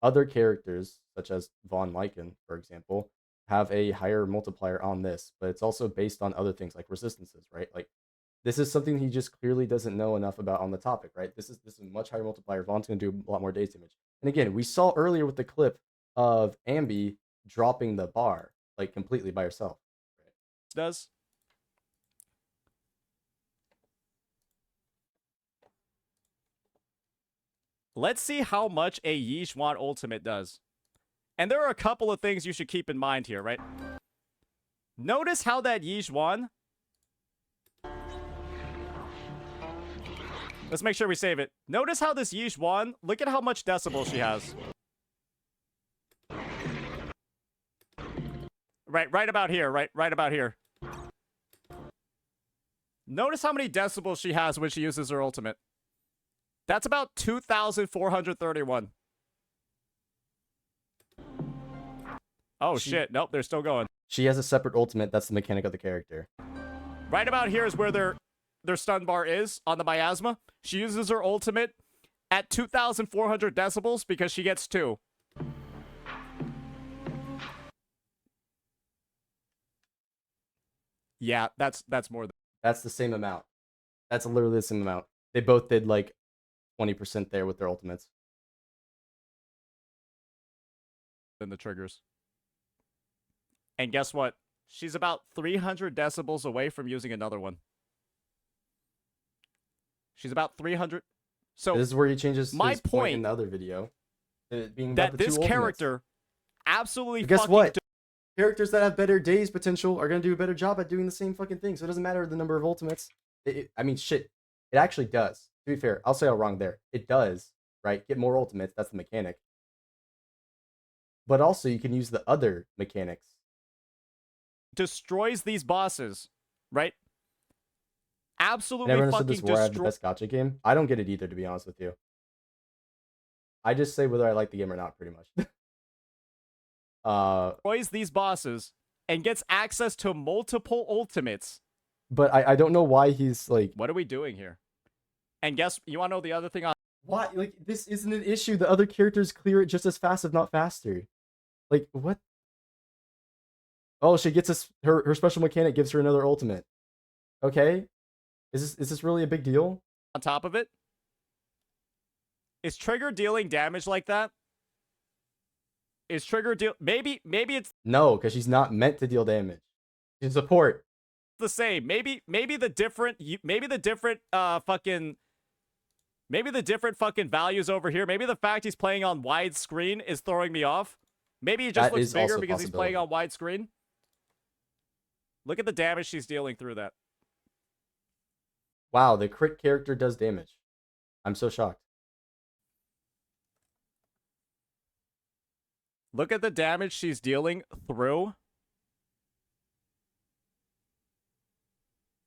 other characters such as Von Lycan, for example, have a higher multiplier on this, but it's also based on other things like resistances, right? Like this is something he just clearly doesn't know enough about on the topic, right? This is a much higher multiplier. Von's going to do a lot more daze damage. And again, we saw earlier with the clip of Ambi dropping the bar like completely by herself. Right? Does. Let's see how much a Yizhuan ultimate does. And there are a couple of things you should keep in mind here, right? Notice how that Yizhuan... Let's make sure we save it. Notice how this Yizhuan, look at how much decibel she has. Right about here, right about here. Notice how many decibels she has when she uses her ultimate. That's about 2,431. Oh, shit. Nope, they're still going. She has a separate ultimate. That's the mechanic of the character. Right about here is where their stun bar is on the miasma. She uses her ultimate at 2,400 decibels because she gets 2. Yeah, that's more That's the same amount. That's literally the same amount. They both did like 20% there with their ultimates. than the triggers. And guess what? She's about 300 decibels away from using another one. She's about 300. So This is where he changes my his point in the other video. It being about that the this two ultimates. character absolutely But guess fucking what? Characters that have better days potential are going to do a better job at doing the same fucking thing. So it doesn't matter the number of ultimates. I mean, shit. It actually does. To be fair, I'll say I'm wrong there. It does, right? Get more ultimates. That's the mechanic. But also, you can use the other mechanics. destroys these bosses, right? Absolutely Never understood fucking this war I have the best gotcha game. I don't get it either, to be honest with you. I just say whether I like the game or not, pretty much. destroys these bosses and gets access to multiple ultimates. But I don't know why he's like... What are we doing here? And guess, you want to know the other thing? Why? Like, this isn't an issue. The other characters clear it just as fast, if not faster. Like, what? Oh, she gets us... Her special mechanic gives her another ultimate. Okay. Is this really a big deal? On top of it, is Trigger dealing damage like that? Is Trigger deal... Maybe it's No, because she's not meant to deal damage. She's support. the same. Maybe the different fucking values over here. Maybe the fact he's playing on widescreen is throwing me off. Maybe he just That looks is bigger also a because he's playing on possibility. widescreen. Look at the damage she's dealing through that. Wow, the crit character does damage. I'm so shocked. Look at the damage she's dealing through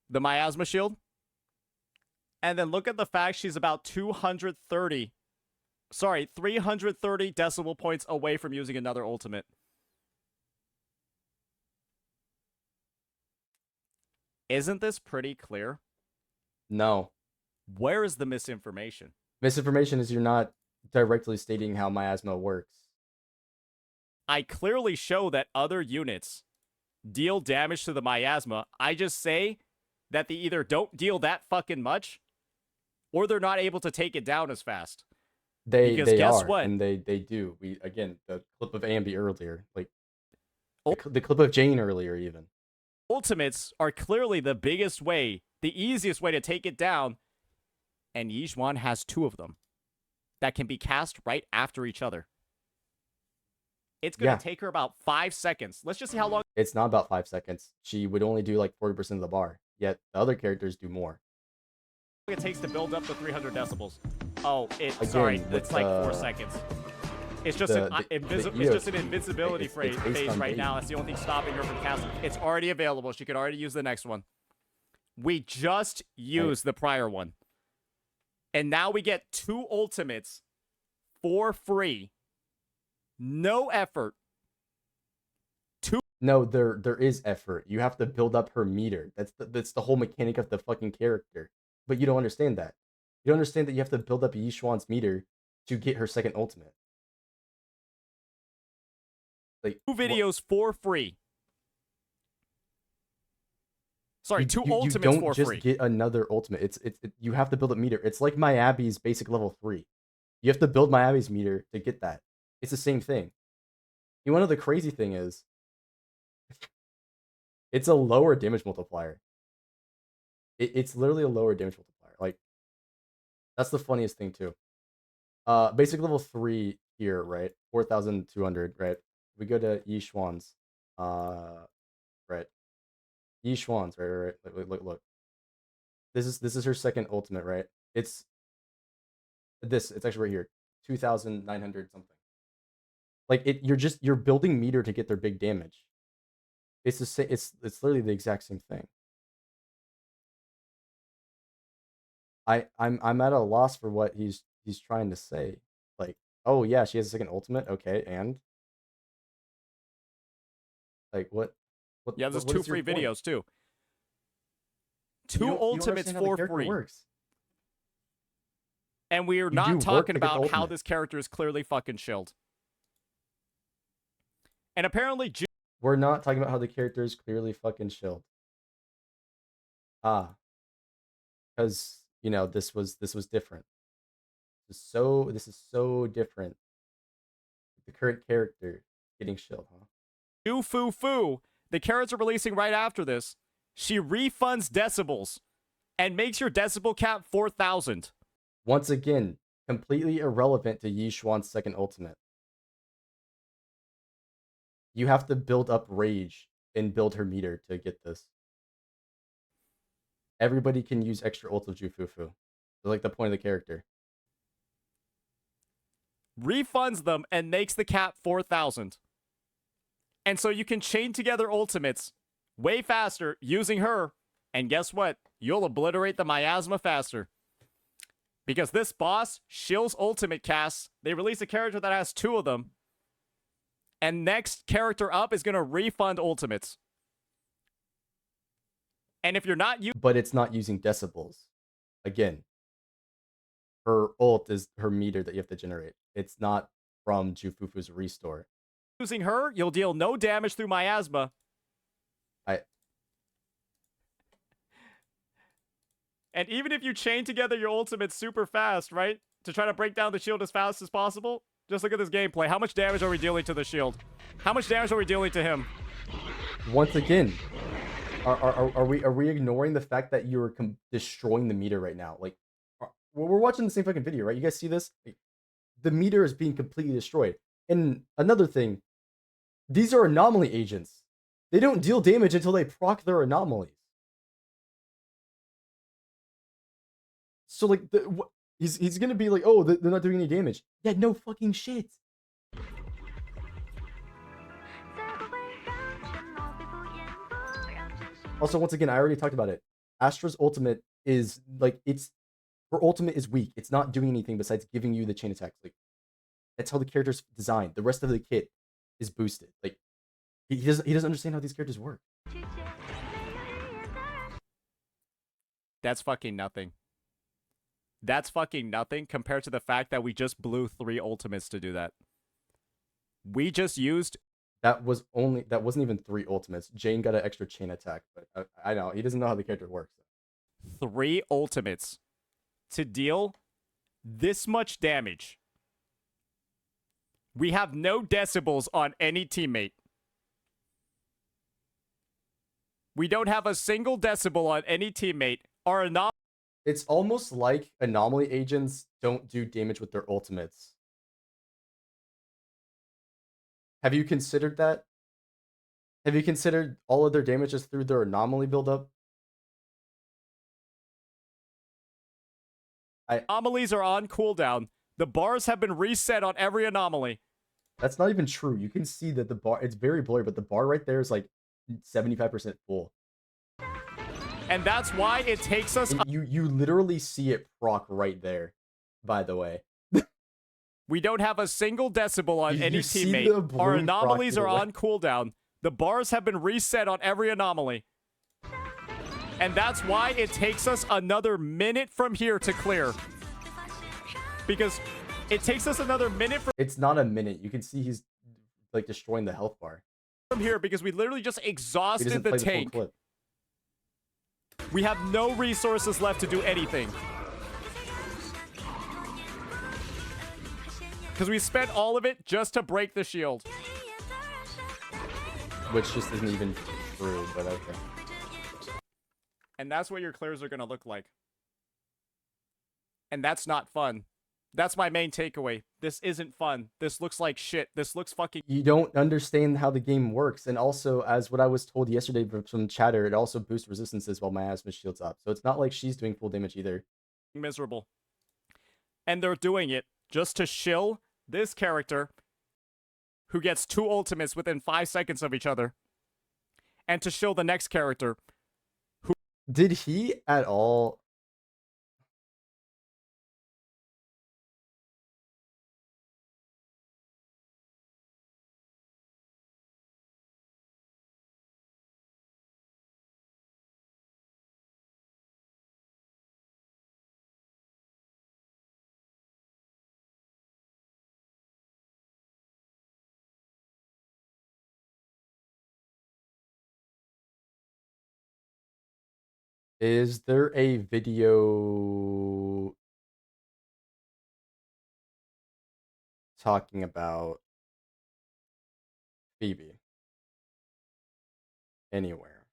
the miasma shield. And then look at the fact she's about 330 decibel points away from using another ultimate. Isn't this pretty clear? No. Where is the misinformation? Misinformation is you're not directly stating how miasma works. I clearly show that other units deal damage to the miasma. I just say that they either don't deal that fucking much or they're not able to take it down as fast. They guess are, what? and they do. We again, the clip of Ambi earlier, like the clip of Jane earlier, even. Ultimates are clearly the biggest way, the easiest way to take it down, and Yizhuan has 2 of them that can be cast right after each other. It's going to take her about 5 seconds. Let's just see how long It's not about 5 seconds. She would only do like 40% of the bar, yet the other characters do more. it takes to build up the 300 decibels. Oh, Again, it's like 4 seconds. It's just it's just an invincibility phase on right bait. now. That's the only thing stopping her from casting. It's already available. She could already use the next one. We just used the prior one. And now we get 2 ultimates for free. No effort. No, there is effort. You have to build up her meter. That's the whole mechanic of the fucking character. But you don't understand that. You don't understand that you have to build up Yishuan's meter to get her second ultimate. Like 2 videos for free. Sorry, 2 ultimates for free. You don't just get another ultimate. You have to build up meter. It's like Miyabi's basic level 3. You have to build Miyabi's meter to get that. It's the same thing. You want to know the crazy thing is, it's a lower damage multiplier. It's literally a lower damage multiplier. Like, that's the funniest thing too. Basic level 3 here, right? 4,200, right? We go to Yishuan's, right? Yishuan's, right? Look. This is her second ultimate, right? It's actually right here, 2,900 something. Like you're building meter to get their big damage. It's the same. It's literally the exact same thing. I'm at a loss for what he's trying to say. Like, oh yeah, she has a second ultimate. Okay, and like what? Yeah, there's what 2 is your free point? videos too. You 2 don't ultimates understand how the for character free. works. And we are do not work talking to get the about how ultimate. this character is clearly fucking shilled. And apparently, We're not talking about how the character is clearly fucking chilled. Because this was different. This is so different. The current character getting shilled, huh? New foo foo. The carrots are releasing right after this. She refunds decibels and makes your decibel cap 4,000. Once again, completely irrelevant to Yi Xuan's second ultimate. You have to build up rage and build her meter to get this. Everybody can use extra ult of Jufufu. It's like the point of the character. Refunds them and makes the cap 4,000. And so you can chain together ultimates way faster using her. And guess what? You'll obliterate the miasma faster. Because this boss shills ultimate casts. They release a character that has 2 of them. And next character up is going to refund ultimates. And if you're not But it's not using decibels. Again, her ult is her meter that you have to generate. It's not from Jufufu's restore. using her, you'll deal no damage through miasma. And even if you chain together your ultimates super fast, right? To try to break down the shield as fast as possible. Just look at this gameplay. How much damage are we dealing to the shield? How much damage are we dealing to him? Once again, are we ignoring the fact that you're destroying the meter right now? Like, we're watching the same fucking video, right? You guys see this? Like, the meter is being completely destroyed. And another thing, these are anomaly agents. They don't deal damage until they proc their anomalies. So like, he's gonna be like, oh, they're not doing any damage. Yeah, no fucking shit. Also, once again, I already talked about it. Astra's ultimate is like, her ultimate is weak. It's not doing anything besides giving you the chain attacks. Like, that's how the character's designed. The rest of the kit is boosted. Like, he doesn't understand how these characters work. That's fucking nothing. That's fucking nothing compared to the fact that we just blew 3 ultimates to do that. We just used... That wasn't even 3 ultimates. Jane got an extra chain attack, but I know, he doesn't know how the character works. 3 ultimates to deal this much damage. We have no decibels on any teammate. We don't have a single decibel on any teammate. Our anomaly... It's almost like anomaly agents don't do damage with their ultimates. Have you considered that? Have you considered all of their damages through their anomaly buildup? Anomalies are on cooldown. The bars have been reset on every anomaly. That's not even true. You can see that the bar, it's very blurry, but the bar right there is like 75% full. And that's why it takes us... You literally see it proc right there, by the way. We don't have a single decibel on any teammate. Our anomalies are on cooldown. The bars have been reset on every anomaly. And that's why it takes us another minute from here to clear. Because it takes us another minute from... It's not a minute. You can see he's like destroying the health bar. From here, because we literally just exhausted the tank. We have no resources left to do anything. Because we spent all of it just to break the shield. Which just isn't even true, but okay. And that's what your clears are going to look like. And that's not fun. That's my main takeaway. This isn't fun. This looks like shit. This looks fucking... You don't understand how the game works. And also, as what I was told yesterday from chatter, it also boosts resistances while miasma shields up. So it's not like she's doing full damage either. Miserable. And they're doing it just to shill this character who gets 2 ultimates within 5 seconds of each other. And to shill the next character who... Did he at all... Is there a video talking about Phoebe anywhere?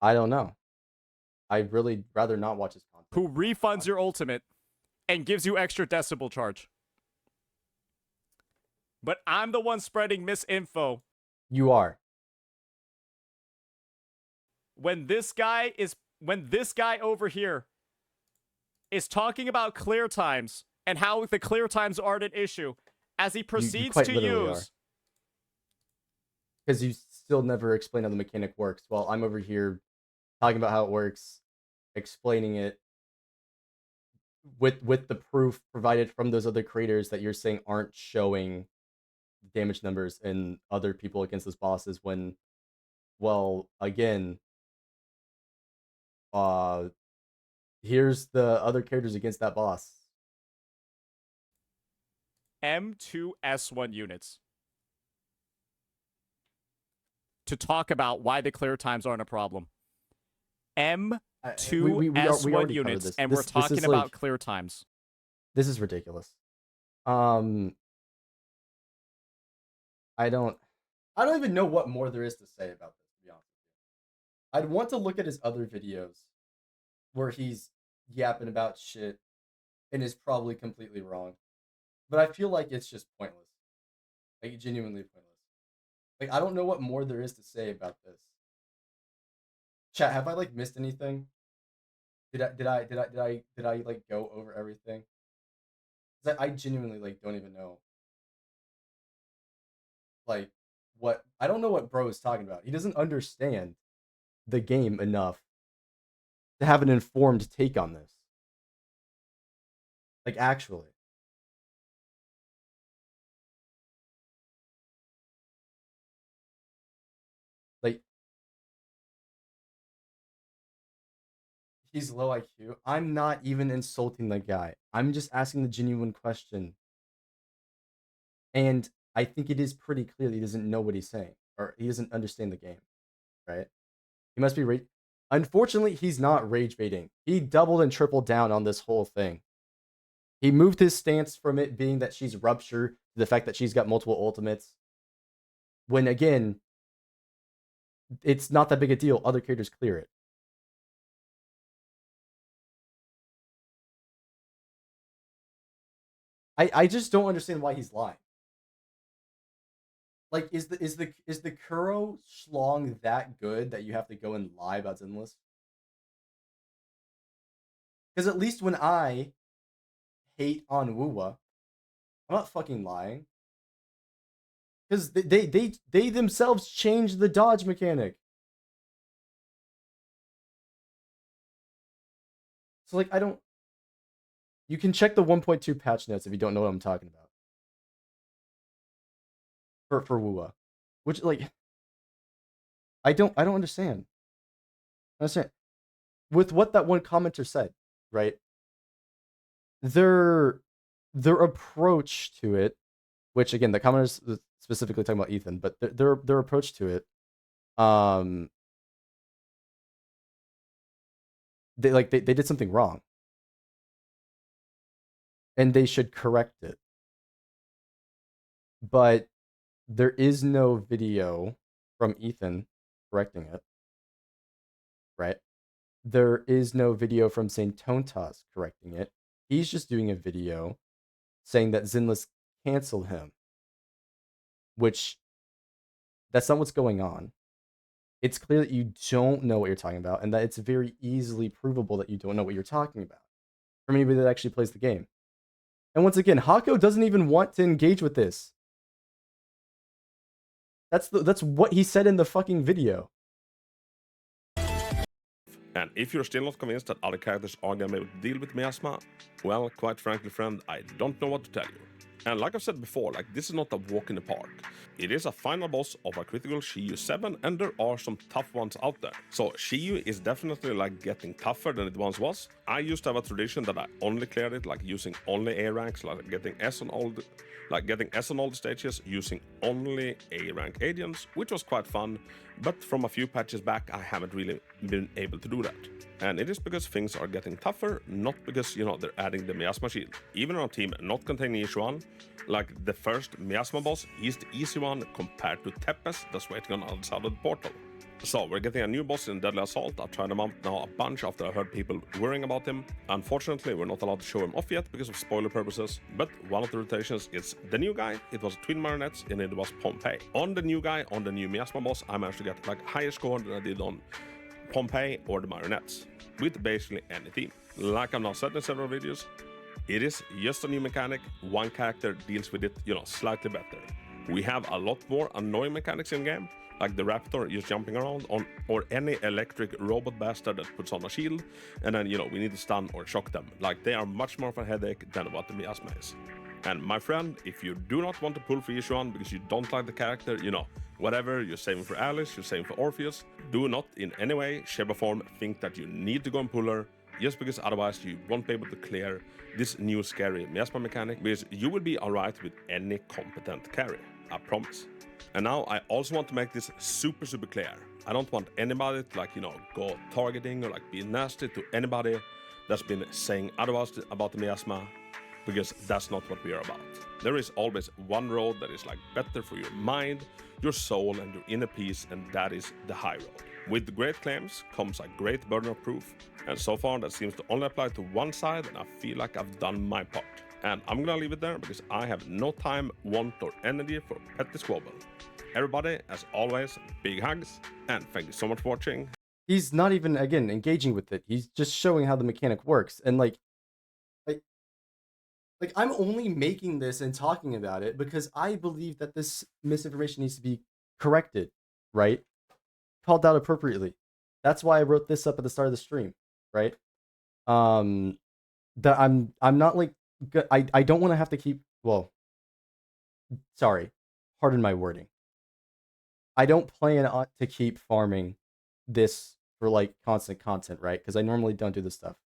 I don't know. I'd really rather not watch his content. Who refunds your ultimate and gives you extra decibel charge. But I'm the one spreading misinfo. You are. When this guy over here is talking about clear times and how the clear times aren't an issue, as he proceeds to use. Because you still never explain how the mechanic works. Well, I'm over here talking about how it works, explaining it with the proof provided from those other creators that you're saying aren't showing damage numbers in other people against those bosses when, well, again, here's the other characters against that boss. M2S1 units. To talk about why the clear times aren't a problem. M2S1 units, and we're talking about clear times. This is ridiculous. I don't even know what more there is to say about this, to be honest with you. I'd want to look at his other videos where he's yapping about shit and is probably completely wrong. But I feel like it's just pointless. Like, genuinely pointless. Like, I don't know what more there is to say about this. Chat, have I like missed anything? Did I like go over everything? 'Cause I genuinely like don't even know. Like, what I don't know what bro is talking about. He doesn't understand the game enough to have an informed take on this. Like, actually. Like, he's low IQ. I'm not even insulting the guy. I'm just asking the genuine question. And I think it is pretty clear that he doesn't know what he's saying, or he doesn't understand the game, right? He must be Unfortunately, he's not rage baiting. He doubled and tripled down on this whole thing. He moved his stance from it being that she's rupture to the fact that she's got multiple ultimates. When again, it's not that big a deal. Other characters clear it. I just don't understand why he's lying. Like, is the Kuro schlong that good that you have to go and lie about Zenless? Because at least when I hate on Wuwa, I'm not fucking lying. Because they themselves changed the dodge mechanic. So like, I don't. You can check the 1.2 patch notes if you don't know what I'm talking about. For Wuwa, which like, I don't understand. With what that one commenter said, right? Their approach to it, which again the commenters specifically talking about Ethan, but their approach to it, they did something wrong, and they should correct it. But there is no video from Ethan correcting it, right? There is no video from Saintontas correcting it. He's just doing a video saying that Zenless canceled him, which that's not what's going on. It's clear that you don't know what you're talking about, and that it's very easily provable that you don't know what you're talking about from anybody that actually plays the game. And once again, Hako doesn't even want to engage with this. That's what he said in the fucking video. And if you're still not convinced that other characters are gonna be able to deal with miasma, well, quite frankly, friend, I don't know what to tell you. And like I've said before, like this is not a walk in the park. It is a final boss of a critical Shiyu 7, and there are some tough ones out there. So Shiyu is definitely like getting tougher than it once was. I used to have a tradition that I only cleared it like using only A ranks, like getting S on all the stages using only A rank agents, which was quite fun. But from a few patches back, I haven't really been able to do that. And it is because things are getting tougher, not because, they're adding the Miasma shield. Even on a team not containing each one, like the first Miasma boss, he's the easy one compared to Tepes that's waiting on the other side of the portal. So we're getting a new boss in Deadly Assault. I've tried him out now a bunch after I heard people worrying about him. Unfortunately, we're not allowed to show him off yet because of spoiler purposes, but one of the rotations is the new guy. It was twin marionettes and it was Pompeii. On the new guy, on the new Miasma boss, I managed to get like higher score than I did on Pompeii or the marionettes, with basically any team. Like I've now said in several videos, it is just a new mechanic. One character deals with it, slightly better. We have a lot more annoying mechanics in game, like the raptor just jumping around on, or any electric robot bastard that puts on a shield, and then we need to stun or shock them. Like they are much more of a headache than what the miasma is. And my friend, if you do not want to pull for issue 1 because you don't like the character, whatever, you're saving for Alice, you're saving for Orpheus, do not in any way, shape or form think that you need to go and pull her, just because otherwise you won't be able to clear this new scary miasma mechanic, because you will be alright with any competent carry, I promise. And now I also want to make this super clear. I don't want anybody to go targeting or be nasty to anybody that's been saying otherwise about the miasma, because that's not what we are about. There is always one road that is better for your mind, your soul and your inner peace, and that is the high road. With great claims comes a great burden of proof, and so far that seems to only apply to one side, and I feel like I've done my part. And I'm gonna leave it there because I have no time, want or energy for petty squabble. Everybody, as always, big hugs, and thank you so much for watching. He's not even, again, engaging with it. He's just showing how the mechanic works. And I'm only making this and talking about it because I believe that this misinformation needs to be corrected, right? Called out appropriately. That's why I wrote this up at the start of the stream, right? That I'm not I don't want to have to keep, well, sorry, pardon my wording. I don't plan to keep farming this for constant content, right? Because I normally don't do this stuff.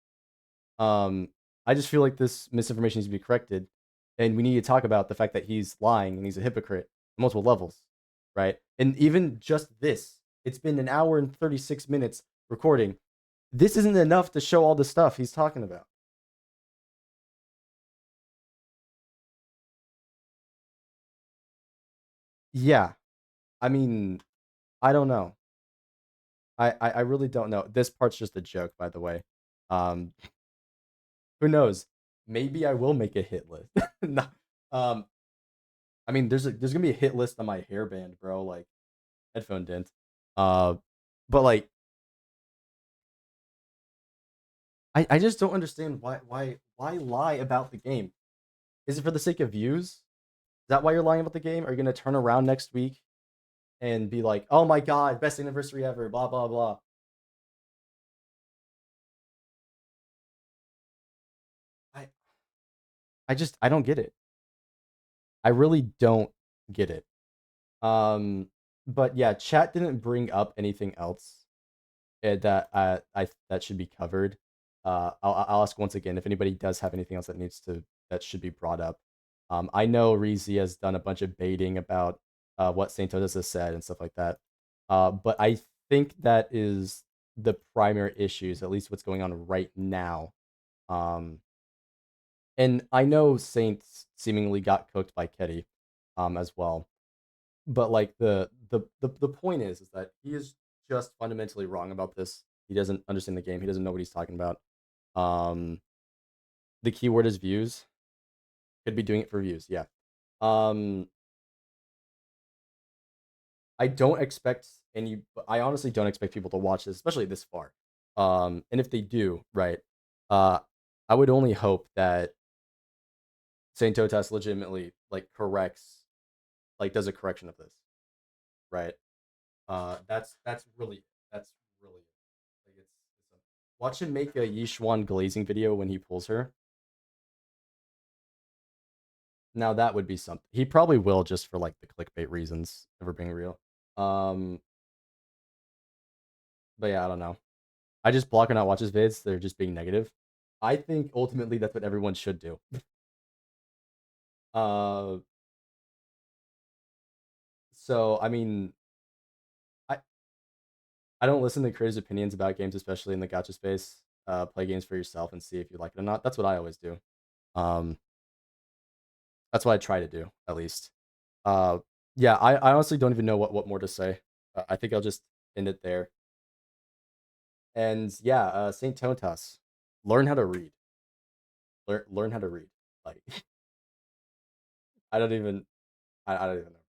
I just feel like this misinformation needs to be corrected, and we need to talk about the fact that he's lying and he's a hypocrite on multiple levels, right? And even just this, it's been an hour and 36 minutes recording. This isn't enough to show all the stuff he's talking about. Yeah, I mean, I don't know. I really don't know. This part's just a joke, by the way. Um, who knows? Maybe I will make a hit list. No, I mean, there's gonna be a hit list on my hairband, bro. Headphone dent. But I just don't understand why lie about the game. Is it for the sake of views? Is that why you're lying about the game? Are you gonna turn around next week and be like, "Oh my god, best anniversary ever," blah blah blah? I I don't get it. I really don't get it. But yeah, chat didn't bring up anything else that that should be covered. I'll ask once again if anybody does have anything else that should be brought up. I know Reezy has done a bunch of baiting about what Saintontas has said and stuff like that. But I think that is the primary issues, at least what's going on right now. And I know Saints seemingly got cooked by Ketty, as well. But the point is that he is just fundamentally wrong about this. He doesn't understand the game. He doesn't know what he's talking about. Um, the keyword is views. Could be doing it for views. Yeah. Um, I don't expect any. I honestly don't expect people to watch this, especially this far. And if they do, right, uh, I would only hope that Saint Totas legitimately corrects, does a correction of this, right? That's really it. Watch him make a Yishuan glazing video when he pulls her. Now that would be something. He probably will just for like the clickbait reasons, if we're being real. But yeah, I don't know. I just block and not watch his vids. They're just being negative. I think ultimately that's what everyone should do. So I mean, I I don't listen to creators' opinions about games, especially in the gacha space. Play games for yourself and see if you like it or not. That's what I always do. That's what I try to do, at least. Yeah, I honestly don't even know what more to say. I think I'll just end it there. And yeah, Saintontas, learn how to read. Learn how to read. Like, I don't even know.